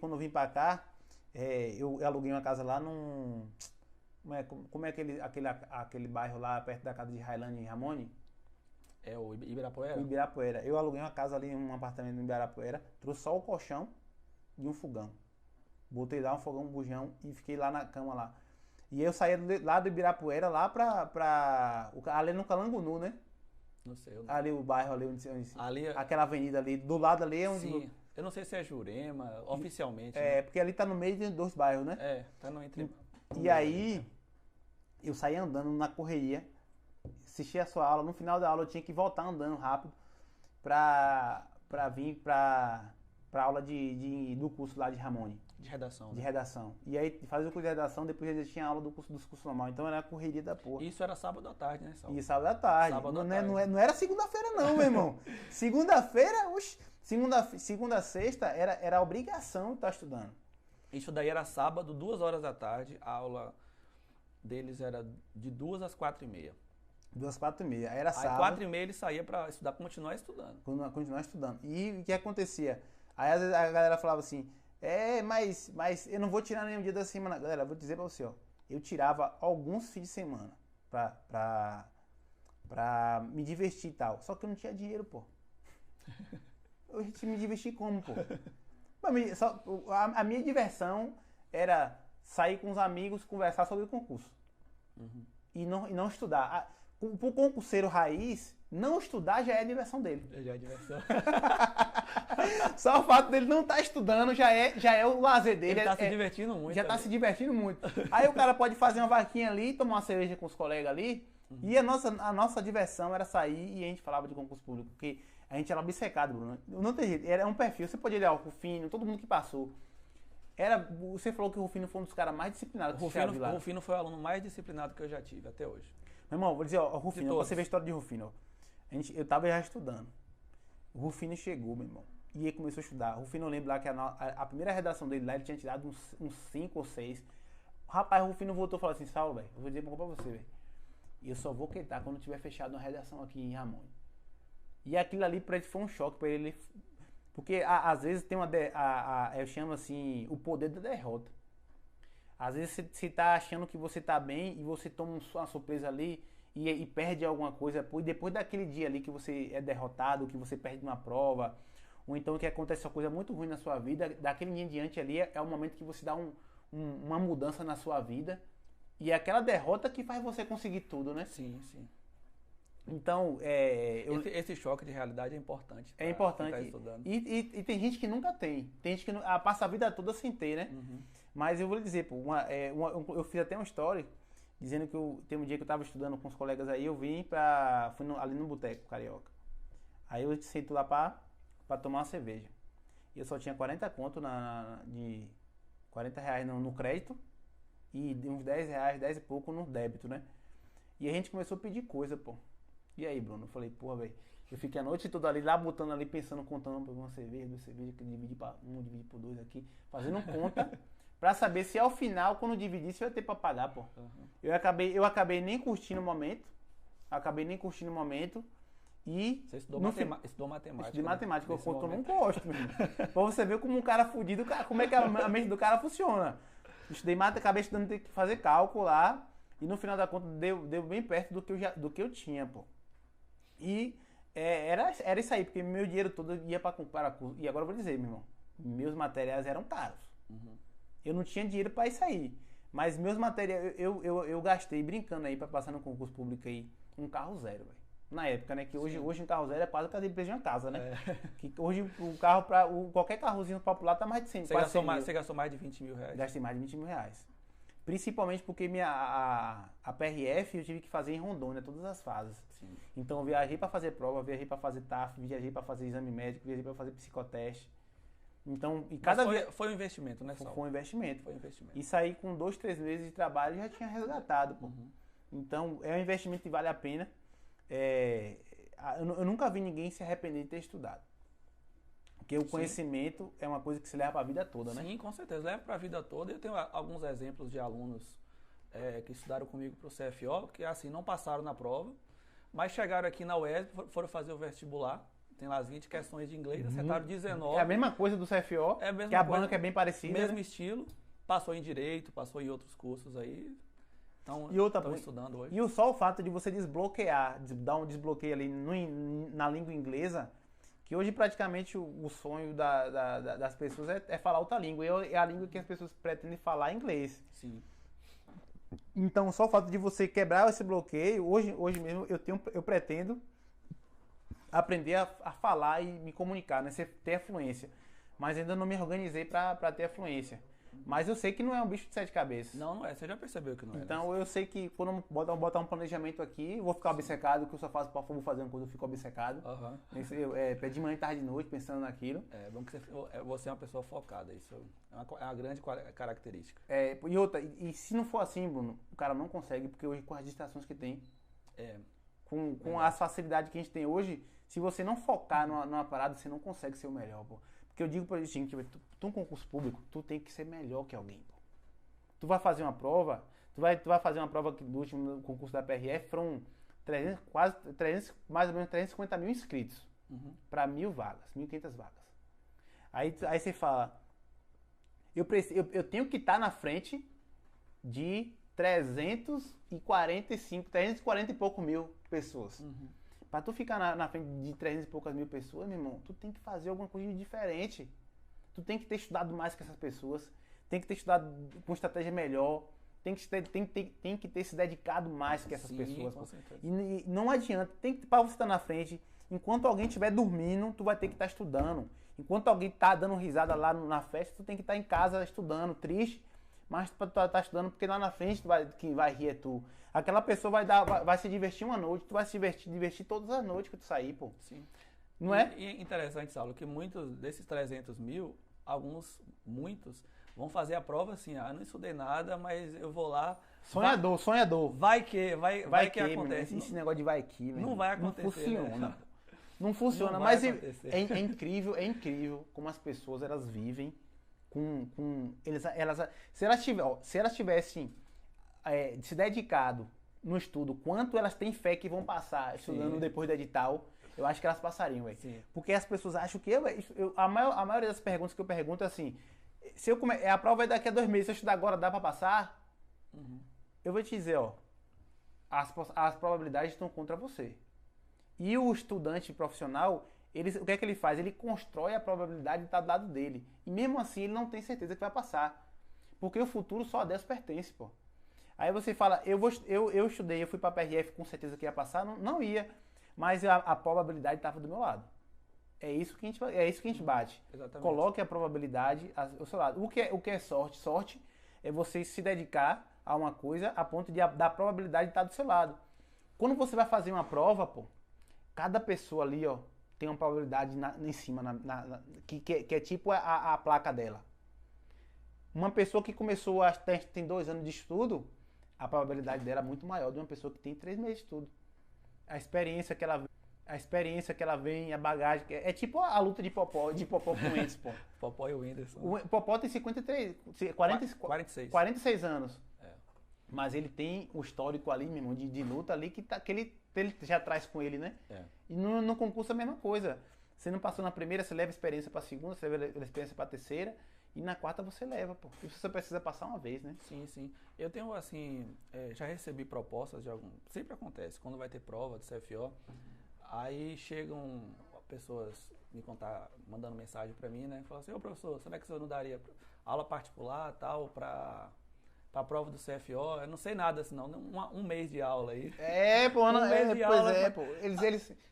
Quando eu vim para cá, eu aluguei uma casa lá num... Como é aquele bairro lá perto da casa de Railane e Ramone? É o Ibirapuera? O Ibirapuera. Eu aluguei uma casa ali, um apartamento no Ibirapuera, trouxe só o colchão e um fogão. Botei lá um fogão, um bujão e fiquei lá na cama lá. E eu saía lá do Ibirapuera lá ali no Calangunu, né? Não sei. Ali o bairro ali onde ali, aquela avenida ali, do lado ali é onde... Sim. Eu não sei se é Jurema, oficialmente. Né? Porque ali tá no meio de dois bairros, né? Tá no entre... E aí, eu saí andando na correria, assisti a sua aula, no final da aula eu tinha que voltar andando rápido pra vir pra aula do curso lá de Ramone. De redação. De redação. E aí, fazia o curso de redação, depois já tinha aula dos cursos normais. Então era a correria da porra. Isso era sábado à tarde, né, Saulo? E sábado à tarde. Não era segunda-feira não, meu irmão. Segunda-feira, segunda a sexta, era obrigação estar estudando. Isso daí era sábado, 2 horas da tarde, a aula deles era de 2 às 4h30. 2 às 4h30, era sábado. Aí 4h30 ele saía pra estudar, continuar estudando. Continuar estudando. E o que acontecia? Aí às vezes a galera falava assim, mas eu não vou tirar nenhum dia da semana. Galera, eu vou dizer pra você, ó, eu tirava alguns fins de semana pra me divertir e tal. Só que eu não tinha dinheiro, pô. Eu me divertir como, pô? A minha diversão era sair com os amigos, conversar sobre o concurso. E não estudar. Pro concurseiro raiz, não estudar já é a diversão dele. Já é diversão. Só o fato dele não estar estudando já é o lazer dele. Ele tá se divertindo muito. Já tá se divertindo muito. Aí o cara pode fazer uma vaquinha ali, tomar uma cerveja com os colegas ali. E a nossa diversão era sair e a gente falava de concurso público. Porque a gente era obcecado, Bruno. Não tem jeito. Era um perfil. Você pode olhar o Rufino, todo mundo que passou. Você falou que o Rufino foi um dos caras mais disciplinados. O Rufino foi o aluno mais disciplinado que eu já tive até hoje. Meu irmão, vou dizer, ó, Rufino, você vê a história de Rufino. Eu tava já estudando. O Rufino chegou, meu irmão. E ele começou a estudar. O Rufino, eu lembro lá que a primeira redação dele lá, ele tinha tirado uns 5 ou 6. Rapaz, o Rufino voltou e falou assim, Saulo, velho, eu vou dizer pra você, velho. E eu só vou quitar quando tiver fechado uma redação aqui em Ramone. E aquilo ali pra ele foi um choque pra ele. Porque às vezes tem eu chamo assim, o poder da derrota. Às vezes você tá achando que você tá bem e você toma uma surpresa ali e perde alguma coisa. E depois daquele dia ali que você é derrotado, que você perde uma prova, ou então que acontece uma coisa muito ruim na sua vida, daquele dia em diante ali é o momento que você dá uma mudança na sua vida. E é aquela derrota que faz você conseguir tudo, né? Sim, sim. Então, esse choque de realidade é importante. É importante. Quem tá estudando. E tem gente que nunca tem. Tem gente que passa a vida toda sem ter, né? Mas eu vou lhe dizer, pô, eu fiz até uma story dizendo que tem um dia que eu tava estudando com os colegas aí, eu fui ali no Boteco Carioca. Aí eu sento lá pra tomar uma cerveja. E eu só tinha 40 conto de 40 reais no crédito e uns 10 reais, 10 e pouco no débito, né? E a gente começou a pedir coisa, pô. E aí, Bruno? Eu falei, porra, velho. Eu fiquei a noite toda ali, lá botando ali, pensando, contando uma cerveja, 2 cervejas, que dividir por 2 aqui, fazendo conta, pra saber se ao final, quando dividisse, eu ia ter pra pagar, pô. Eu acabei nem curtindo o momento. E. Você estudou matemática. Estudei matemática, eu não gosto, meu irmão. Pra você ver como um cara fudido, como é que a mente do cara funciona. Acabei estudando, ter que fazer cálculo lá. E no final da conta deu bem perto do que eu tinha, pô. E era isso aí, porque meu dinheiro todo ia para comprar curso. E agora eu vou dizer, meu irmão, meus materiais eram caros. Eu não tinha dinheiro para isso aí. Mas meus materiais, eu gastei brincando aí para passar no concurso público aí, um carro zero, velho. Na época, né? Que hoje um carro zero é quase cada empresa de uma casa, né? Que hoje o carro, qualquer carrozinho popular tá mais de 100, quase 100 mil. Você gastou mais de 20 mil reais? Gastei mais de 20 mil reais. Principalmente porque a PRF eu tive que fazer em Rondônia, todas as fases. Sim. Então eu viajei para fazer prova, viajei para fazer TAF, viajei para fazer exame médico, viajei para fazer psicoteste. Então, e cada foi um investimento, né, Saulo? Foi um investimento. Foi um investimento. E saí com 2, 3 meses de trabalho e já tinha resgatado, pô. Então, é um investimento que vale a pena. Eu nunca vi ninguém se arrepender de ter estudado. Porque o conhecimento é uma coisa que se leva para a vida toda, né? Sim, com certeza. Leva para a vida toda. Eu tenho alguns exemplos de alunos que estudaram comigo para o CFO, que assim, não passaram na prova, mas chegaram aqui na UESP, foram fazer o vestibular. Tem lá as 20 questões de inglês, acertaram 19. É a mesma coisa do CFO, que a banca é bem parecida. Mesmo né? estilo. Passou em Direito, passou em outros cursos aí. Estão estudando hoje. E só o fato de você desbloquear, dar um desbloqueio ali na língua inglesa, que hoje praticamente o sonho das pessoas é falar outra língua. E é a língua que as pessoas pretendem falar inglês. Sim. Então, só o fato de você quebrar esse bloqueio, hoje mesmo eu pretendo aprender a falar e me comunicar, né? Ter a fluência. Mas ainda não me organizei para ter a fluência. Mas eu sei que não é um bicho de 7 cabeças. Não é. Você já percebeu que não é. Então eu sei que quando eu botar um planejamento aqui, eu vou ficar obcecado, que eu só faço para fazer uma coisa, eu fico obcecado. Pé de manhã, tarde de noite, pensando naquilo. É bom que você é uma pessoa focada. Isso é uma grande característica. E outra, e se não for assim, Bruno, o cara não consegue, porque hoje com as distrações que tem, com as facilidades que a gente tem hoje, se você não focar numa parada, você não consegue ser o melhor, pô. Porque eu digo pra gente, tu um concurso público, tu tem que ser melhor que alguém, pô. Tu vai fazer uma prova, tu vai fazer uma prova que do último concurso da PRF foram mais ou menos 350 mil inscritos para 1.000 vagas, 1.500 vagas. Aí você fala, eu tenho que estar na frente de 340 e pouco mil pessoas. Pra tu ficar na frente de 300 e poucas mil pessoas, meu irmão, tu tem que fazer alguma coisa diferente. Tu tem que ter estudado mais que essas pessoas, tem que ter estudado com estratégia melhor, tem que ter se dedicado mais que essas pessoas. Com certeza. E não adianta, pra você estar na frente, enquanto alguém estiver dormindo, tu vai ter que estar estudando. Enquanto alguém tá dando risada lá na festa, tu tem que estar em casa estudando, triste, mas tu tá estudando porque lá na frente quem vai rir é tu. Aquela pessoa vai se divertir uma noite, tu vai se divertir todas as noites que tu sair, pô. Sim. Não é? E é interessante, Saulo, que muitos desses 300 mil, muitos, vão fazer a prova assim, eu não estudei nada, mas eu vou lá... Sonhador. Vai que acontece. Esse negócio de vai que, não vai acontecer. Não funciona. Né? Não funciona, não mas é incrível como as pessoas elas vivem se elas tivessem se dedicado no estudo, quanto elas têm fé que vão passar estudando depois do edital, eu acho que elas passariam, velho. Porque as pessoas acham que a maioria das perguntas que eu pergunto é assim, a prova vai daqui a 2 meses, se eu estudar agora dá pra passar? Eu vou te dizer, ó, as probabilidades estão contra você. E o estudante profissional, o que é que ele faz? Ele constrói a probabilidade de estar do lado dele. E mesmo assim ele não tem certeza que vai passar. Porque o futuro só a Deus pertence, pô. Aí você fala, eu estudei, eu fui pra PRF com certeza que ia passar, não ia. Mas a probabilidade estava do meu lado. É isso que a gente bate. Exatamente. Coloque a probabilidade ao seu lado. O que é sorte? Sorte é você se dedicar a uma coisa a ponto da probabilidade estar do seu lado. Quando você vai fazer uma prova, pô, cada pessoa ali, ó, tem uma probabilidade em cima, que é tipo a placa dela. Uma pessoa que começou, tem 2 anos de estudo, a probabilidade dela é muito maior de uma pessoa que tem 3 meses de estudo. A experiência que ela vem, a bagagem, é tipo a luta de Popó com eles, pô. Popó e o Whindersson. O Popó tem 46 anos. Mas ele tem o histórico ali, meu irmão, de luta ali que ele já traz com ele, né? E no concurso é a mesma coisa. Você não passou na primeira, você leva experiência para a segunda, você leva experiência para a terceira. e na quarta você leva, pô. E você precisa passar uma vez, né? Sim, sim. Eu tenho, assim, já recebi propostas de algum... Sempre acontece, quando vai ter prova do CFO, aí chegam pessoas me contar, mandando mensagem pra mim, né? Falam assim, ô professor, será que o senhor não daria aula particular, tal, pra prova do CFO? Eu não sei nada, assim, não. Um mês de aula aí. Pô, Pô.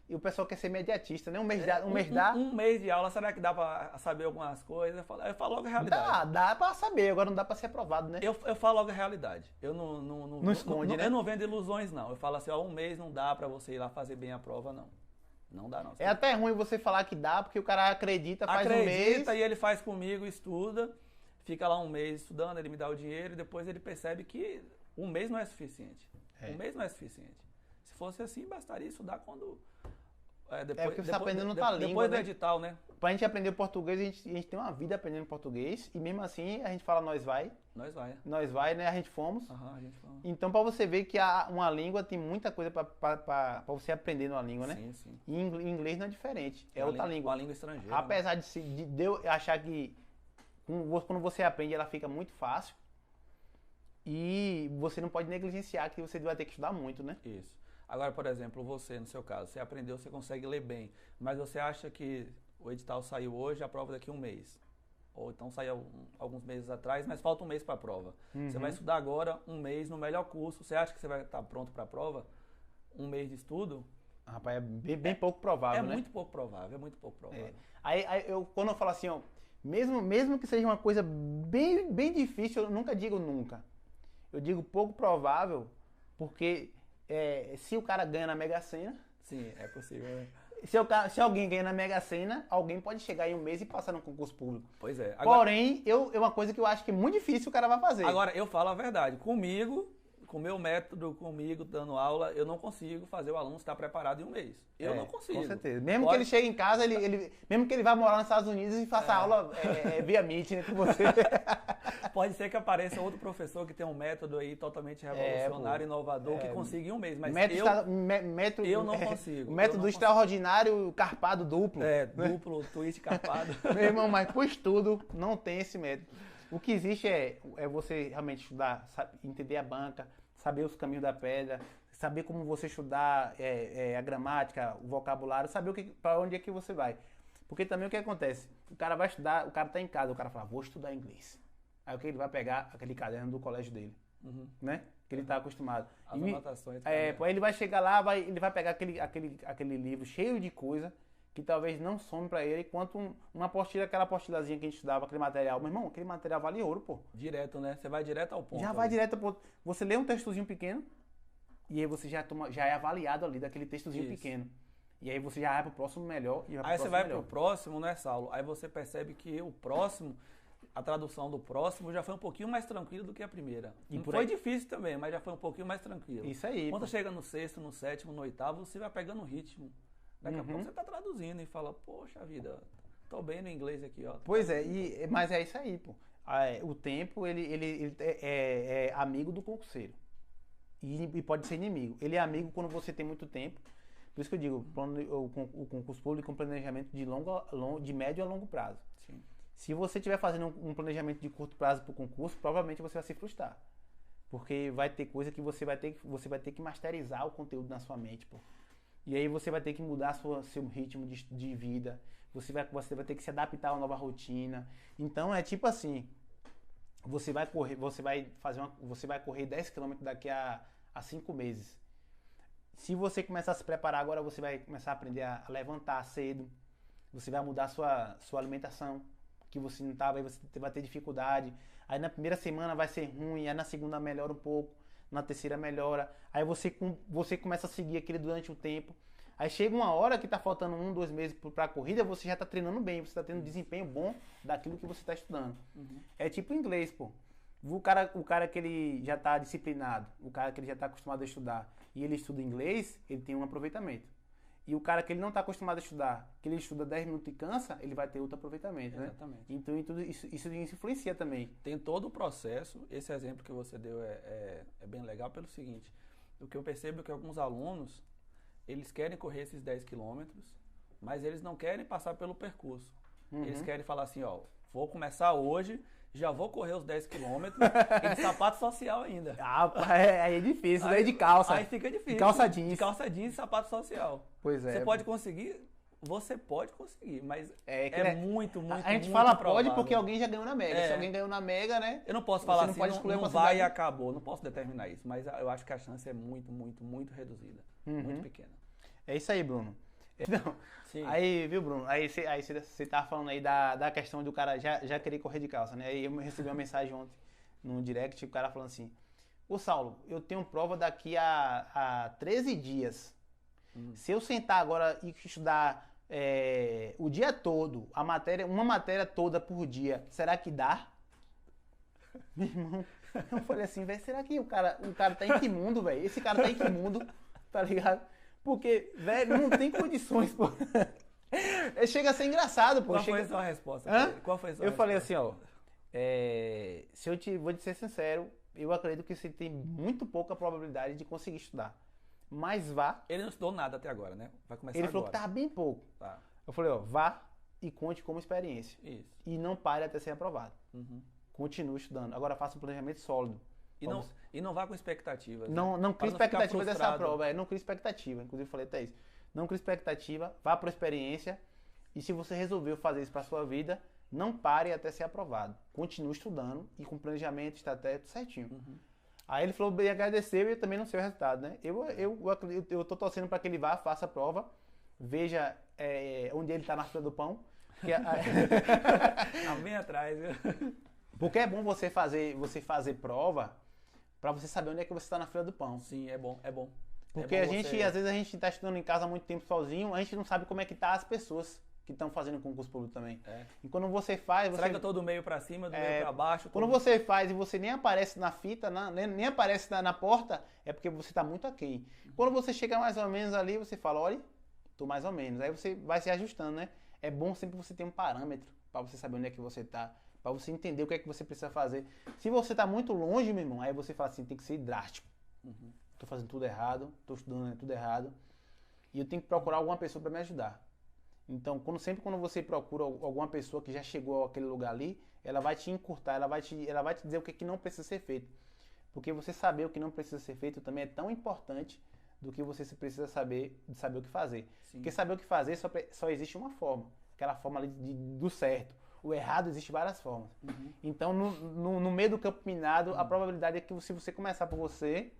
E o pessoal quer ser imediatista, né? Um mês de aula, será que dá pra saber algumas coisas? Eu falo logo a realidade. Dá pra saber, agora não dá pra ser aprovado, né? Eu falo logo a realidade. Eu não esconde, né? Eu não vendo ilusões, não. Eu falo assim, ó, um mês não dá pra você ir lá fazer bem a prova, não. Não dá, não. É até ruim você falar que dá, porque o cara acredita, faz um mês... Acredita e ele faz comigo, estuda, fica lá um mês estudando, ele me dá o dinheiro e depois ele percebe que um mês não é suficiente. Um mês não é suficiente. Se fosse assim, bastaria estudar quando... porque você tá aprendendo outra língua, depois do né? edital, né? Pra gente aprender português, a gente tem uma vida aprendendo português, e mesmo assim a gente fala nós vai, né? A gente fomos. A gente fomos. Então pra você ver que uma língua tem muita coisa pra você aprender numa língua, né? Sim, sim. E inglês não é diferente, é outra língua. Uma língua estrangeira. Apesar de eu achar que quando você aprende ela fica muito fácil, e você não pode negligenciar que você vai ter que estudar muito, né? Isso. Agora, por exemplo, você, no seu caso, você aprendeu, você consegue ler bem, mas você acha que o edital saiu hoje, a prova daqui a um mês. Ou então saiu alguns meses atrás, mas falta um mês para a prova. Você vai estudar agora um mês no melhor curso, você acha que você vai estar pronto para a prova? Um mês de estudo? Rapaz, é bem pouco provável, né? É muito pouco provável. Aí quando eu falo assim, ó, mesmo que seja uma coisa bem difícil, eu nunca digo nunca. Eu digo pouco provável, porque se o cara ganha na Mega Sena... Sim, é possível, né? Se alguém ganha na Mega Sena, alguém pode chegar em um mês e passar no concurso público. Pois é. Agora, porém, é uma coisa que eu acho que é muito difícil o cara vai fazer. Agora, eu falo a verdade. Comigo, com o meu método, comigo dando aula, eu não consigo fazer o aluno estar preparado em um mês. Eu não consigo. Com certeza. Mesmo que ele chegue em casa, mesmo que ele vá morar nos Estados Unidos e faça aula via Meet, né, com você. Pode ser que apareça outro professor que tem um método aí totalmente revolucionário, inovador, que consiga em um mês. Mas eu não consigo. O método extraordinário carpado duplo. Duplo, twist carpado. Meu irmão, mas pro estudo não tem esse método. O que existe é você realmente estudar, entender a banca, saber os caminhos da pedra, saber como você estudar a gramática, o vocabulário, saber para onde é que você vai. Porque também o que acontece? O cara vai estudar, o cara tá em casa, o cara fala, vou estudar inglês. Aí o que ele vai pegar? Aquele caderno do colégio dele, né? Que ele tá acostumado. As anotações. Ele vai chegar lá, ele vai pegar aquele livro cheio de coisa que talvez não some pra ele, enquanto uma apostila, aquela apostilazinha que a gente estudava, aquele material. Meu irmão, aquele material vale ouro, pô. Direto, né? Você vai direto ao ponto. Vai direto ao ponto. Você lê um textozinho pequeno, e aí você já é avaliado ali daquele textozinho pequeno. E aí você já vai pro próximo melhor. Aí você vai pro próximo, né, Saulo? Aí você percebe que o próximo, a tradução do próximo já foi um pouquinho mais tranquilo do que a primeira. Foi difícil também, mas já foi um pouquinho mais tranquilo. Isso aí. Quando chega no sexto, no sétimo, no oitavo, você vai pegando o ritmo. Daqui a pouco você tá traduzindo e fala, poxa vida, tô bem no inglês aqui, ó. Pois mas é isso aí, pô. O tempo, ele é amigo do concurseiro. E pode ser inimigo. Ele é amigo quando você tem muito tempo. Por isso que eu digo, o concurso público é um planejamento de médio a longo prazo. Sim. Se você estiver fazendo um planejamento de curto prazo para o concurso, provavelmente você vai se frustrar. Porque vai ter coisa que você vai ter que masterizar o conteúdo na sua mente, pô. E aí você vai ter que mudar seu ritmo de vida. Você vai ter que se adaptar a uma nova rotina. Então é tipo assim, você vai correr 10 km daqui a 5 meses. Se você começar a se preparar agora, você vai começar a aprender a levantar cedo. Você vai mudar sua alimentação, que você não estava, aí você vai ter dificuldade. Aí na primeira semana vai ser ruim, aí na segunda melhora um pouco, na terceira melhora. Aí você começa a seguir aquele durante um tempo. Aí chega uma hora que tá faltando 1, 2 meses pra corrida, você já tá treinando bem, você tá tendo desempenho bom daquilo que você tá estudando. É tipo inglês, pô. O cara que ele já tá disciplinado, o cara que ele já tá acostumado a estudar, e ele estuda inglês, ele tem um aproveitamento. E o cara que ele não está acostumado a estudar, que ele estuda 10 minutos e cansa, ele vai ter outro aproveitamento, né? Exatamente. Então isso influencia também. Tem todo o processo. Esse exemplo que você deu é bem legal pelo seguinte. O que eu percebo é que alguns alunos, eles querem correr esses 10 quilômetros, mas eles não querem passar pelo percurso. Eles querem falar assim, ó, vou começar hoje, já vou correr os 10 quilômetros e de sapato social ainda. Ah, aí é difícil, daí de calça. Aí fica difícil. De calça jeans. De calça jeans e sapato social. Pois é. Você pode conseguir, mas muito, muito, a gente muito fala improvável. pode porque alguém já ganhou na Mega. Se alguém ganhou na Mega, né? Eu não posso você falar não assim, pode escolher não uma vai cidade. e acabou. Não posso determinar isso, mas eu acho que a chance é muito, muito, muito reduzida. Muito pequena. É isso aí, Bruno. Então, Sim. aí, viu, Bruno? Aí você tava falando aí da questão do cara já querer correr de calça, né? Aí eu recebi uma mensagem ontem no direct, o cara falando assim: Ô Saulo, eu tenho prova daqui a 13 dias. Se eu sentar agora e estudar o dia todo, uma matéria toda por dia, será que dá? Meu irmão, eu falei assim, velho, será que o cara tá em que mundo, velho? Esse cara tá em que mundo, tá ligado? Porque, velho, não tem condições, pô. Chega a ser engraçado, pô. Qual foi a sua resposta? Qual foi a sua Eu resposta? falei assim, ó, vou te ser sincero, eu acredito que você tem muito pouca probabilidade de conseguir estudar. Mas vá. Ele não estudou nada até agora, né? Vai começar Ele agora. falou que tava bem pouco. Tá. Eu falei, ó, vá e conte como experiência. Isso. E não pare até ser aprovado. Continue estudando. Agora faça um planejamento sólido. E não vá com expectativas. Não crie Pra ficar expectativa dessa frustrado. prova. Não crie expectativa. Inclusive eu falei até isso. Não crie expectativa, vá para a experiência. E se você resolveu fazer isso para sua vida, não pare até ser aprovado. Continue estudando e com planejamento, estratégia, tudo certinho. Aí ele falou bem, agradeceu e eu também não sei o resultado, né? Eu tô torcendo para que ele vá, faça a prova, veja onde ele tá na fila do pão. Tá bem atrás, viu? Porque é bom você fazer prova para você saber onde é que você está na fila do pão. Sim, é bom. Porque É bom às vezes a gente tá estudando em casa há muito tempo sozinho, a gente não sabe como é que tá as pessoas que estão fazendo concurso público também. E quando você faz... Será que eu tô do meio pra cima, do meio pra baixo? Quando você faz e você nem aparece na fita, nem aparece na porta, é porque você tá muito aquém. Quando você chega mais ou menos ali, você fala, olha, tô mais ou menos. Aí você vai se ajustando, né? É bom sempre você ter um parâmetro para você saber onde é que você tá, para você entender o que é que você precisa fazer. Se você tá muito longe, meu irmão, aí você fala assim, tem que ser drástico. Tô fazendo tudo errado, tô estudando tudo errado, e eu tenho que procurar alguma pessoa para me ajudar. Então, sempre quando você procura alguma pessoa que já chegou àquele lugar ali, ela vai te encurtar, ela vai te dizer o que não precisa ser feito. Porque você saber o que não precisa ser feito também é tão importante do que você precisa saber o que fazer. Sim. Porque saber o que fazer só existe uma forma, aquela forma ali do certo. O errado existe várias formas. Então, no meio do campo minado, a probabilidade é que se você começar por você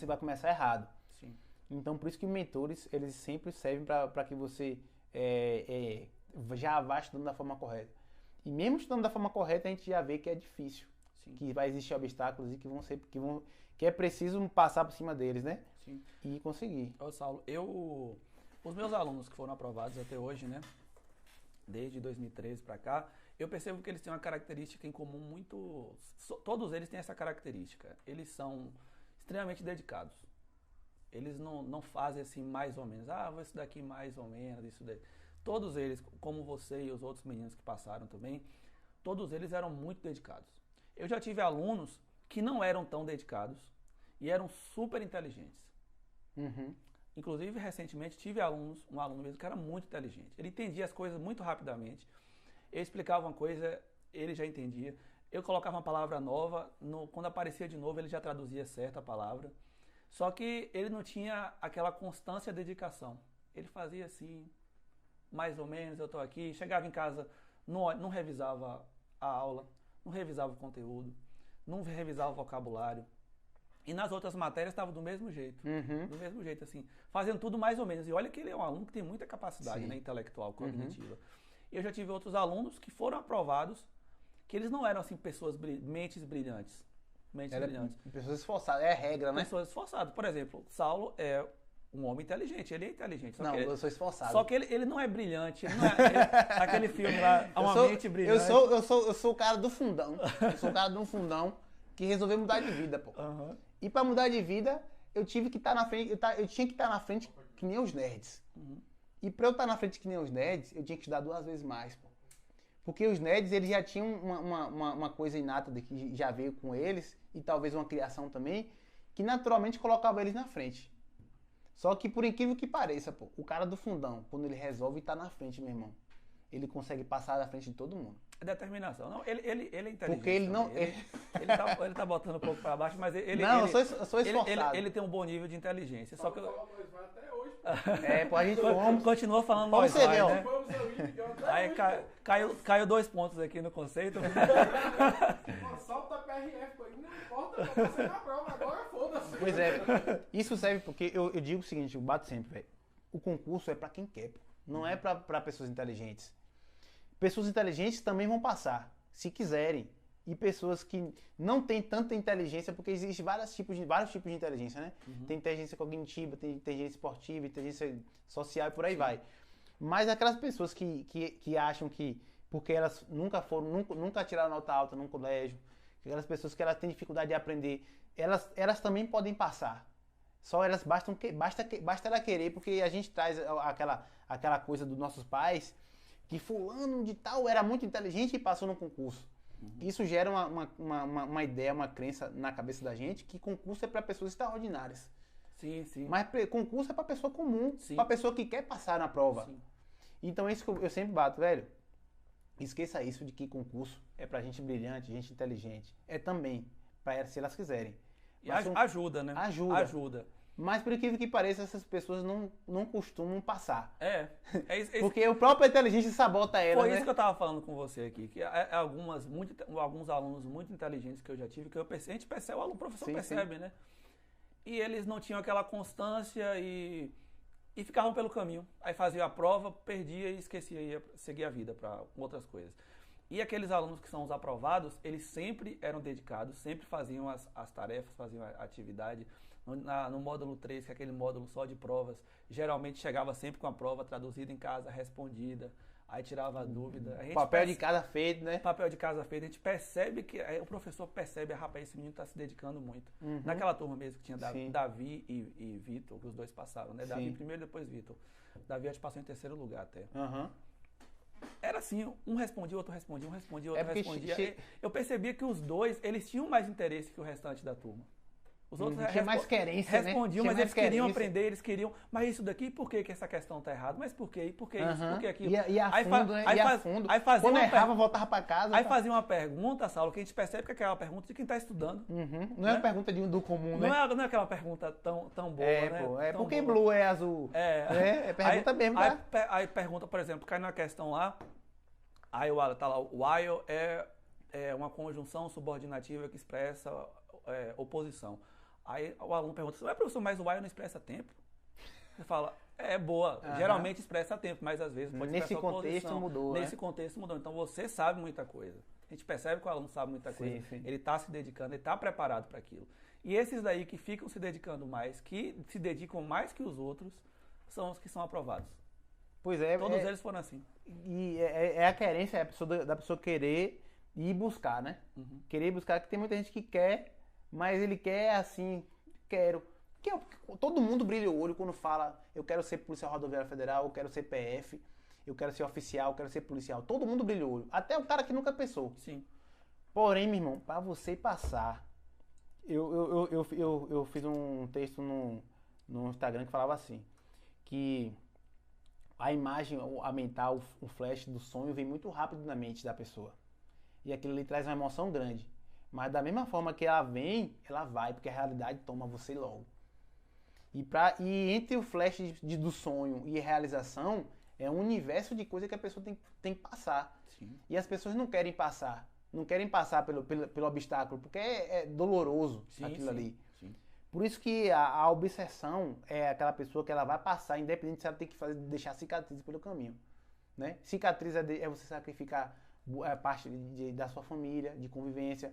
vai começar errado. Sim. Então, por isso que mentores, eles sempre servem para que você já vá estudando da forma correta. E mesmo estudando da forma correta, a gente já vê que é difícil. Sim. Que vai existir obstáculos e que é preciso passar por cima deles, né? Sim. E conseguir. Ô, Saulo, os meus alunos que foram aprovados até hoje, né? Desde 2013 para cá, eu percebo que eles têm uma característica em comum muito... Todos eles têm essa característica. Eles são extremamente dedicados. Eles não fazem assim mais ou menos. Vou estudar aqui mais ou menos, isso daí. Todos eles, como você e os outros meninos que passaram também, todos eles eram muito dedicados. Eu já tive alunos que não eram tão dedicados e eram super inteligentes. Inclusive, recentemente, tive um aluno mesmo que era muito inteligente. Ele entendia as coisas muito rapidamente. Eu explicava uma coisa, ele já entendia. Eu colocava uma palavra nova, quando aparecia de novo, ele já traduzia certo a palavra. Só que ele não tinha aquela constância e dedicação. Ele fazia assim, mais ou menos, eu estou aqui. Chegava em casa, não revisava a aula, não revisava o conteúdo, não revisava o vocabulário. E nas outras matérias estava do mesmo jeito. Do mesmo jeito, assim. Fazendo tudo mais ou menos. E olha que ele é um aluno que tem muita capacidade, né, intelectual, cognitiva. Eu já tive outros alunos que foram aprovados, que eles não eram assim mentes brilhantes. Pessoas esforçadas, é regra, né? Pessoas esforçadas. Por exemplo, Saulo é um homem inteligente, ele é inteligente. Eu sou esforçado. Só que ele não é brilhante, ele não aquele filme lá, mente brilhante. Eu sou o cara do fundão. Eu sou o cara do fundão que resolveu mudar de vida, pô. E pra mudar de vida, eu tive que estar na frente, eu tinha que estar na frente que nem os nerds. E pra eu estar na frente que nem os nerds, eu tinha que estudar 2 vezes mais, pô. Porque os nerds, eles já tinham uma coisa inata que já veio com eles, e talvez uma criação também, que naturalmente colocava eles na frente. Só que, por incrível que pareça, pô, o cara do fundão, quando ele resolve estar na frente, meu irmão, ele consegue passar da frente de todo mundo. Determinação. Não, ele é inteligente. Porque ele não... Ele tá botando um pouco para baixo, mas ele... Não, eu sou esforçado. Ele tem um bom nível de inteligência. Só que até hoje. Pô, a gente vamos... Continua falando Vamos nós, ver, ó. né? Aí caiu 2 pontos aqui no conceito. Solta a PRF, pô. Não importa, pra você na prova, agora foda-se. Pois é, isso serve porque eu digo o seguinte, eu bato sempre, velho. O concurso é pra quem quer, pô. Não é pra pessoas inteligentes. Pessoas inteligentes também vão passar, se quiserem. E pessoas que não têm tanta inteligência, porque existem vários tipos de inteligência, né? Tem inteligência cognitiva, tem inteligência esportiva, inteligência social e por aí vai. Mas aquelas pessoas que acham que, porque elas nunca tiraram nota alta num colégio, aquelas pessoas que elas têm dificuldade de aprender, elas também podem passar. Só elas basta ela querer, porque a gente traz aquela coisa dos nossos pais, que fulano de tal era muito inteligente e passou no concurso. Isso gera uma ideia, uma crença na cabeça da gente que concurso é para pessoas extraordinárias. Sim, sim. Mas concurso é para pessoa comum, para pessoa que quer passar na prova. Sim. Então isso que eu sempre bato, velho. Esqueça isso de que concurso é pra gente brilhante, gente inteligente. É também para elas, se elas quiserem. E ajuda, né? Ajuda. Mas por incrível que pareça, essas pessoas não costumam passar. É isso. Porque o próprio inteligência sabota elas, Foi né? isso que eu tava falando com você aqui, que alguns alunos muito inteligentes que eu já tive, que a gente percebe, o professor percebe, né? E eles não tinham aquela constância e ficavam pelo caminho. Aí faziam a prova, perdia e esquecia, ia seguir a vida para outras coisas. E aqueles alunos que são os aprovados, eles sempre eram dedicados, sempre faziam as tarefas, faziam a atividade. No módulo 3, que é aquele módulo só de provas, geralmente chegava sempre com a prova traduzida em casa, respondida, aí tirava a dúvida. Papel de casa feito, né? Papel de casa feito. A gente percebe que, o professor percebe, rapaz, esse menino está se dedicando muito. Naquela turma mesmo que tinha Davi e Vitor, que os dois passaram, né? Davi primeiro, depois Vitor. Davi acho que passou em terceiro lugar até. Era assim, um respondia, outro respondia, outro respondia. Eu percebia que os dois, eles tinham mais interesse que o restante da turma. Os outros tinha mais querência, respondiam, mas eles queriam aprender, eles queriam. Mas isso daqui, por que essa questão tá errada? Mas por quê? Por que isso? Por que aquilo? E a fundo, né? Aí fazia quando errava, voltava pra casa. Aí fazia uma pergunta, Saulo, que a gente percebe que é aquela pergunta de quem tá estudando. Não é uma pergunta do comum, né? Não é aquela pergunta tão boa, né? Pô, tão porque boa. Blue é azul. É pergunta mesmo, tá? Aí pergunta, por exemplo, cai numa questão lá, aí tá lá, o while é uma conjunção subordinativa que expressa oposição. Aí o aluno pergunta, mas professor, mas o while não expressa tempo? Você fala, boa, geralmente expressa tempo, mas às vezes pode expressar oposição. Nesse contexto mudou, Nesse contexto mudou, então você sabe muita coisa. A gente percebe que o aluno sabe muita coisa, ele está se dedicando, ele está preparado para aquilo. E esses daí que ficam se dedicando mais, que se dedicam mais que os outros, são os que são aprovados. Pois é. Todos eles foram assim. E é a querência da pessoa querer ir buscar, né? Querer buscar, que tem muita gente que quer, mas ele quer assim, quero. Todo mundo brilha o olho quando fala, eu quero ser policial rodoviário federal, eu quero ser PF, eu quero ser oficial, eu quero ser policial. Todo mundo brilha o olho. Até o cara que nunca pensou. Sim. Porém, meu irmão, pra você passar, eu fiz um texto no Instagram que falava assim, que a imagem, a mental, o flash do sonho vem muito rápido na mente da pessoa. E aquilo ali traz uma emoção grande. Mas da mesma forma que ela vem, ela vai, porque a realidade toma você logo. E entre o flash do sonho e a realização, é um universo de coisa que a pessoa tem que passar. Sim. E as pessoas não querem passar. Não querem passar pelo obstáculo, porque é doloroso aquilo ali. Sim. Por isso que a obsessão é aquela pessoa que ela vai passar, independente se ela tem que deixar cicatrizes pelo caminho. Né? Cicatriz é você sacrificar parte da sua família, de convivência.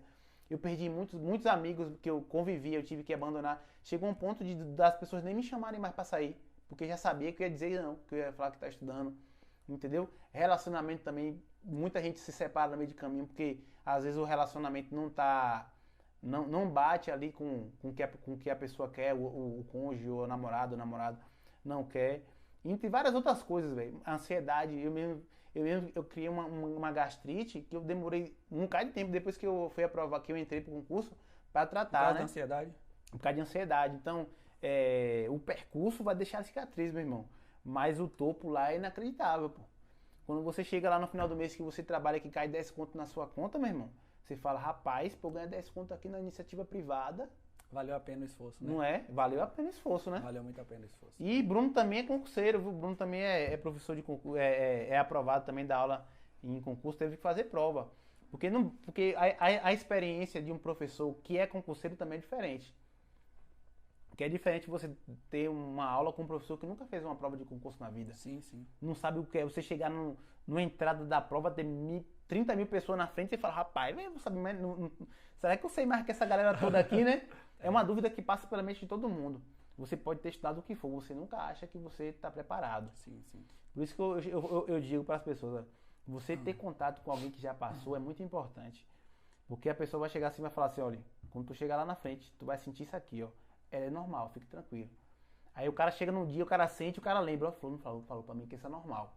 Eu perdi muitos amigos que eu convivia, eu tive que abandonar. Chegou um ponto das pessoas nem me chamarem mais para sair, porque já sabia que eu ia dizer não, que eu ia falar que tá estudando, entendeu? Relacionamento também, muita gente se separa no meio de caminho, porque às vezes o relacionamento não bate ali com o que a pessoa quer, o cônjuge, ou o namorado não quer. Entre várias outras coisas, velho. A ansiedade, eu criei uma gastrite que eu demorei um bocado de tempo depois que eu fui aprovar, que eu entrei pro concurso, para tratar, Por causa né? da ansiedade? Por causa de ansiedade. Então, o percurso vai deixar cicatriz, meu irmão. Mas o topo lá é inacreditável, pô. Quando você chega lá no final do mês que você trabalha que cai 10 conto na sua conta, meu irmão, você fala, rapaz, pra eu ganhar 10 conto aqui na iniciativa privada, Valeu a pena o esforço, né? não é? Valeu a pena o esforço, né? Valeu muito a pena o esforço. E Bruno também é concurseiro, viu? Bruno também é professor de concurso, é aprovado também da aula em concurso, teve que fazer prova. Porque a experiência de um professor que é concurseiro também é diferente. Porque é diferente você ter uma aula com um professor que nunca fez uma prova de concurso na vida. Sim, sim. Não sabe o que é você chegar numa entrada da prova, ter 30 mil pessoas na frente e falar, rapaz, eu não sabia mais, será que eu sei mais que essa galera toda aqui, né? É uma dúvida que passa pela mente de todo mundo. Você pode ter estudado o que for, você nunca acha que você está preparado. Sim, sim. Por isso que eu digo para as pessoas, você ter contato com alguém que já passou é muito importante. Porque a pessoa vai chegar assim e vai falar assim, olha, quando tu chegar lá na frente, tu vai sentir isso aqui, ó. É normal, fique tranquilo. Aí o cara chega num dia, o cara sente, o cara lembra, ó, falou pra mim que isso é normal.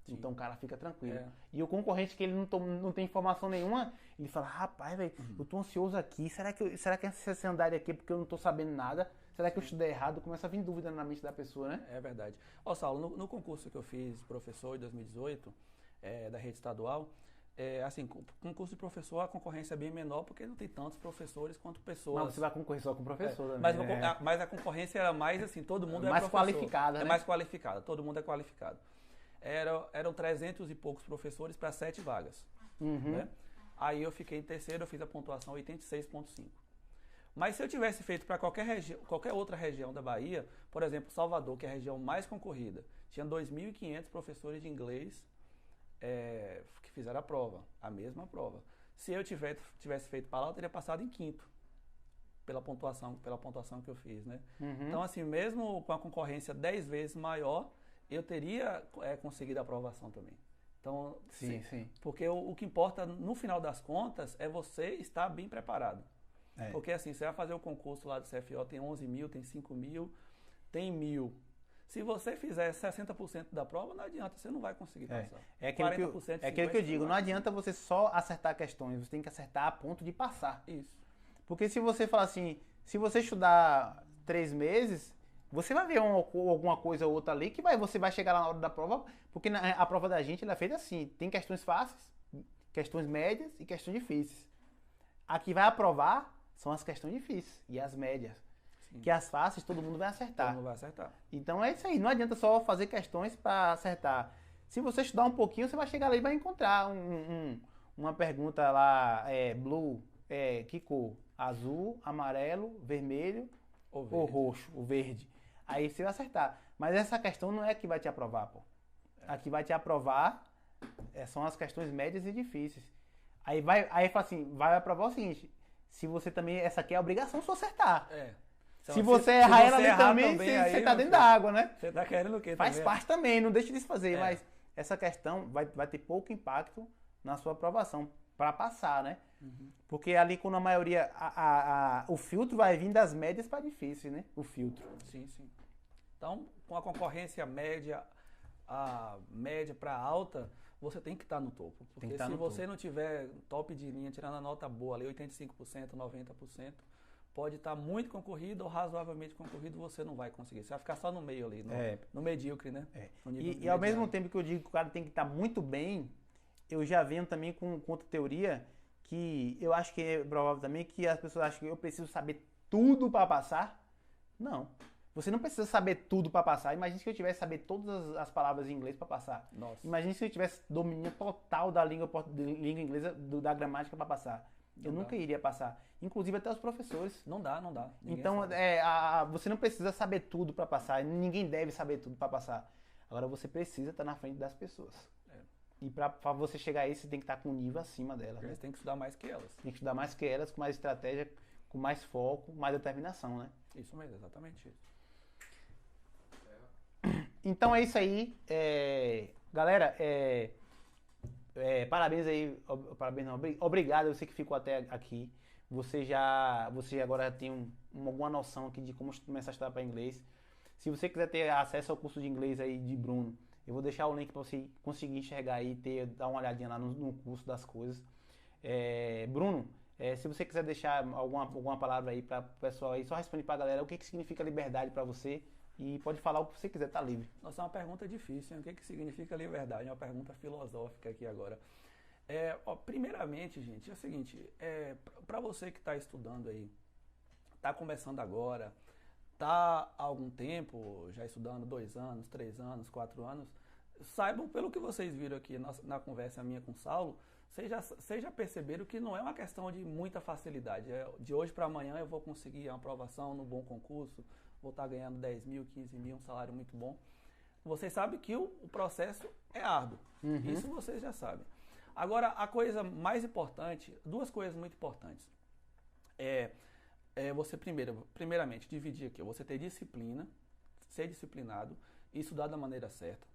Sim. Então o cara fica tranquilo. É. E o concorrente que ele não tem informação nenhuma, ele fala, rapaz, velho, eu tô ansioso aqui, será que esse andar aqui é porque eu não tô sabendo nada? Será que eu estudei errado? Começa a vir dúvida na mente da pessoa, né? É verdade. Ó, Saulo, no concurso que eu fiz professor em 2018, da rede estadual, assim, concurso de professor, a concorrência é bem menor porque não tem tantos professores quanto pessoas. Mas você vai concorrer só com professor Mas, também. mas a concorrência era mais assim, todo mundo mais é professor. qualificada, É né? mais qualificada, todo mundo é qualificado. Eram 300 e poucos professores para 7 vagas. Uhum. Né? Aí eu fiquei em terceiro, eu fiz a pontuação 86,5. Mas se eu tivesse feito para qualquer outra região da Bahia, por exemplo, Salvador, que é a região mais concorrida, tinha 2.500 professores de inglês que fizeram a mesma prova. Se eu tivesse feito para lá, eu teria passado em quinto, pela pontuação que eu fiz, né? Uhum. Então, assim, mesmo com a concorrência 10 vezes maior, eu teria conseguido a aprovação também. Então, Sim. porque o que importa, no final das contas, é você estar bem preparado. É. Porque assim, você vai fazer o concurso lá do CFO, tem 11 mil, tem 5 mil, tem 1.000. Se você fizer 60% da prova, não adianta, você não vai conseguir passar. É aquilo que eu digo, não adianta você só acertar questões, você tem que acertar a ponto de passar. Isso. Porque se você falar assim, se você estudar 3 meses, você vai ver alguma coisa ou outra ali que você vai chegar lá na hora da prova, porque a prova da gente ela é feita assim, tem questões fáceis, questões médias e questões difíceis. A que vai aprovar são as questões difíceis e as médias. Sim. Que as fáceis todo mundo vai acertar. Todo mundo vai acertar. Então é isso aí, não adianta só fazer questões para acertar. Se você estudar um pouquinho, você vai chegar lá e vai encontrar uma pergunta lá, blue, que cor? Azul, amarelo, vermelho ou roxo, ou verde. Aí você vai acertar. Mas essa questão não é a que vai te aprovar, pô. A que vai te aprovar são as questões médias e difíceis. Aí fala assim, vai aprovar o seguinte, se você também, essa aqui é a obrigação sua acertar. Então, se você errar ela ali também, você tá dentro da água, né? Você tá querendo o quê? Faz parte também, não deixe de se fazer, mas essa questão vai ter pouco impacto na sua aprovação, para passar, né? Uhum. Porque ali quando a maioria, o filtro vai vir das médias para difícil, né? O filtro. Sim. Então, com a concorrência média, a média para alta, você tem que estar no topo. Porque se você não tiver top de linha, tirando a nota boa ali, 85%, 90%, pode estar muito concorrido ou razoavelmente concorrido, você não vai conseguir. Você vai ficar só no meio ali, no medíocre, né? E ao mesmo tempo que eu digo que o cara tem que estar muito bem, eu já venho também com outra teoria, que eu acho que é provável também que as pessoas acham que eu preciso saber tudo para passar. Não. Você não precisa saber tudo para passar. Imagina se eu tivesse saber todas as palavras em inglês para passar. Nossa. Imagina se eu tivesse domínio total da língua inglesa, da gramática para passar. Eu nunca iria passar. Inclusive até os professores. Não dá. Então, você não precisa saber tudo para passar. Ninguém deve saber tudo para passar. Agora você precisa estar na frente das pessoas. E para você chegar a isso, você tem que estar com um nível acima delas. Né? Você tem que estudar mais que elas. Tem que estudar mais que elas, com mais estratégia, com mais foco, mais determinação, né? Isso mesmo, exatamente isso. Então é isso aí. Galera, parabéns aí. Parabéns não, obrigado, você que ficou até aqui. Você agora tem alguma noção aqui de como começar a estudar para inglês. Se você quiser ter acesso ao curso de inglês aí de Bruno, eu vou deixar o link para você conseguir enxergar aí, dar uma olhadinha lá no curso das coisas. Bruno, se você quiser deixar alguma palavra aí para o pessoal aí, só responde para a galera o que significa liberdade para você, e pode falar o que você quiser, tá livre. Nossa, é uma pergunta difícil, hein? O que que significa liberdade? É uma pergunta filosófica aqui agora. Primeiramente, gente, é o seguinte, para você que está estudando aí, está começando agora, está há algum tempo já estudando, 2 anos, 3 anos, 4 anos, saibam, pelo que vocês viram aqui na conversa minha com o Saulo, vocês já perceberam que não é uma questão de muita facilidade. De hoje para amanhã eu vou conseguir uma aprovação no bom concurso, vou estar ganhando 10 mil, 15 mil, um salário muito bom. Vocês sabem que o processo é árduo. Isso vocês já sabem. Agora, a coisa mais importante, 2 coisas muito importantes. Você primeiramente dividir aqui, você ter disciplina, ser disciplinado e estudar da maneira certa.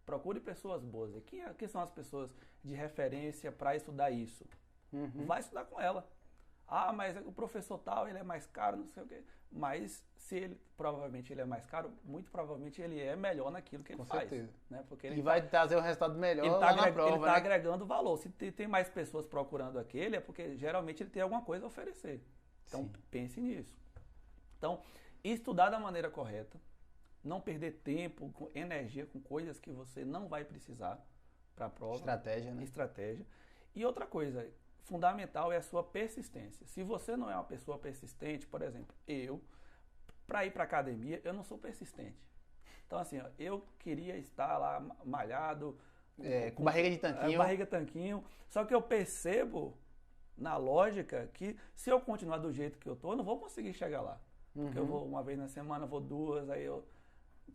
Procure pessoas boas. Quem são as pessoas de referência para estudar isso? Vai estudar com ela. Ah, mas o professor tal, ele é mais caro, não sei o quê. Mas provavelmente ele é mais caro, muito provavelmente ele é melhor naquilo que ele faz. Com certeza. Né? Porque ele vai trazer um resultado melhor na prova. Ele está agregando valor. Se tem mais pessoas procurando aquele, é porque geralmente ele tem alguma coisa a oferecer. Então, pense nisso. Então, estudar da maneira correta, não perder tempo, energia com coisas que você não vai precisar para a prova. Estratégia, né? Estratégia. E outra coisa fundamental é a sua persistência. Se você não é uma pessoa persistente, por exemplo, para ir para academia, eu não sou persistente. Então, assim, eu queria estar lá malhado. Com barriga de tanquinho. Barriga tanquinho. Só que eu percebo, na lógica, que se eu continuar do jeito que eu tô, eu não vou conseguir chegar lá. Porque eu vou uma vez na semana, vou 2, aí eu...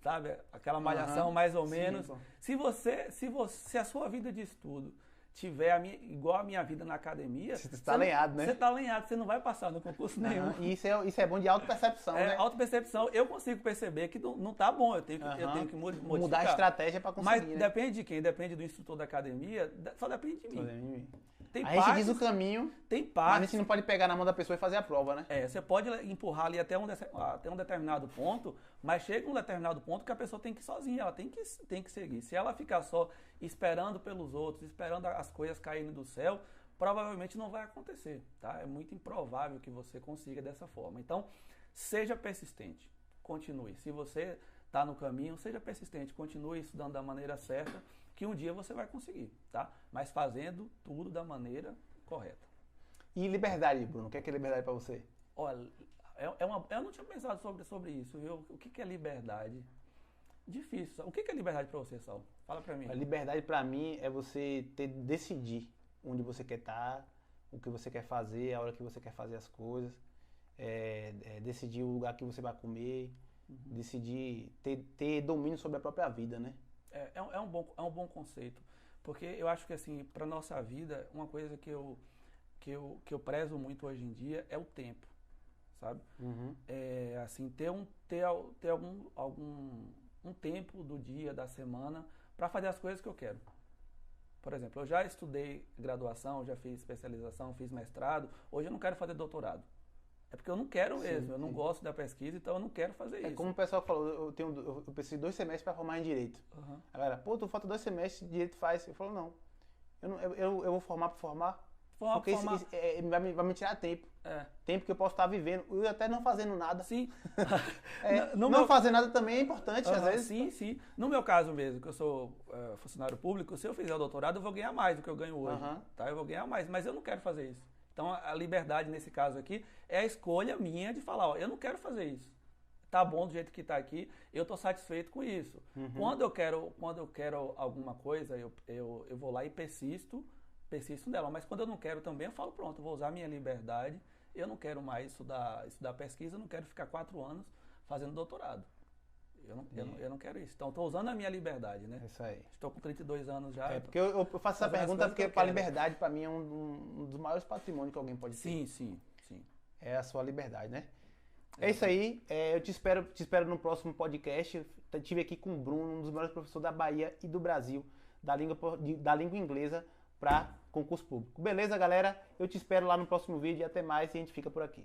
Sabe? Aquela malhação mais ou menos. Se a sua vida de estudo tiver igual a minha vida na academia... Você está alinhado, né? Você está alinhado, você não vai passar no concurso nenhum. E isso é bom de autopercepção, né? Autopercepção, eu consigo perceber que não está bom, eu tenho que modificar. Mudar a estratégia para conseguir, Mas depende de quem? Depende do instrutor da academia, só depende de mim. A gente diz o caminho, mas a gente não pode pegar na mão da pessoa e fazer a prova, né? Você pode empurrar ali até um determinado ponto, mas chega um determinado ponto que a pessoa tem que ir sozinha, ela tem que seguir. Se ela ficar só esperando pelos outros, esperando as coisas caírem do céu, provavelmente não vai acontecer, tá? É muito improvável que você consiga dessa forma. Então, seja persistente, continue. Se você está no caminho, seja persistente, continue estudando da maneira certa, que um dia você vai conseguir, tá? Mas fazendo tudo da maneira correta. E liberdade, Bruno? O que é liberdade para você? Olha, eu não tinha pensado sobre isso, viu? O que é liberdade? Difícil. O que é liberdade para você, Saulo? Fala para mim. A liberdade para mim é você decidir onde você quer estar, o que você quer fazer, a hora que você quer fazer as coisas, decidir o lugar que você vai comer, decidir ter domínio sobre a própria vida, né? É um bom conceito, porque eu acho que assim, para nossa vida, uma coisa que eu prezo muito hoje em dia é o tempo, sabe? Assim, ter algum tempo do dia, da semana, para fazer as coisas que eu quero. Por exemplo, eu já estudei graduação, já fiz especialização, fiz mestrado, hoje eu não quero fazer doutorado. É porque eu não quero mesmo, eu não gosto da pesquisa, então eu não quero fazer isso. Como o pessoal falou, eu preciso de 2 semestres para formar em Direito. A galera, tu falta 2 semestres, Direito faz. Eu falo, não, eu vou formar para formar. Porque isso vai me tirar tempo. Tempo que eu posso estar vivendo, eu até não fazendo nada. Sim. Não fazer nada também é importante, às vezes. Sim. No meu caso mesmo, que eu sou funcionário público, se eu fizer o doutorado, eu vou ganhar mais do que eu ganho hoje. Tá? Eu vou ganhar mais, mas eu não quero fazer isso. Então, a liberdade, nesse caso aqui, é a escolha minha de falar, eu não quero fazer isso. Tá bom do jeito que tá aqui, eu tô satisfeito com isso. Quando eu quero alguma coisa, eu vou lá e persisto nela. Mas quando eu não quero também, eu falo, pronto, eu vou usar a minha liberdade, eu não quero mais estudar pesquisa, eu não quero ficar 4 anos fazendo doutorado. Eu não quero isso. Então, estou usando a minha liberdade, né? Isso aí. Estou com 32 anos já. Porque eu faço essa pergunta porque a liberdade, para mim, é um dos maiores patrimônios que alguém pode ter. Sim. É a sua liberdade, né? É isso aí. Eu te espero no próximo podcast. Estive aqui com o Bruno, um dos maiores professores da Bahia e do Brasil, da língua inglesa para concurso público. Beleza, galera? Eu te espero lá no próximo vídeo e até mais. E a gente fica por aqui.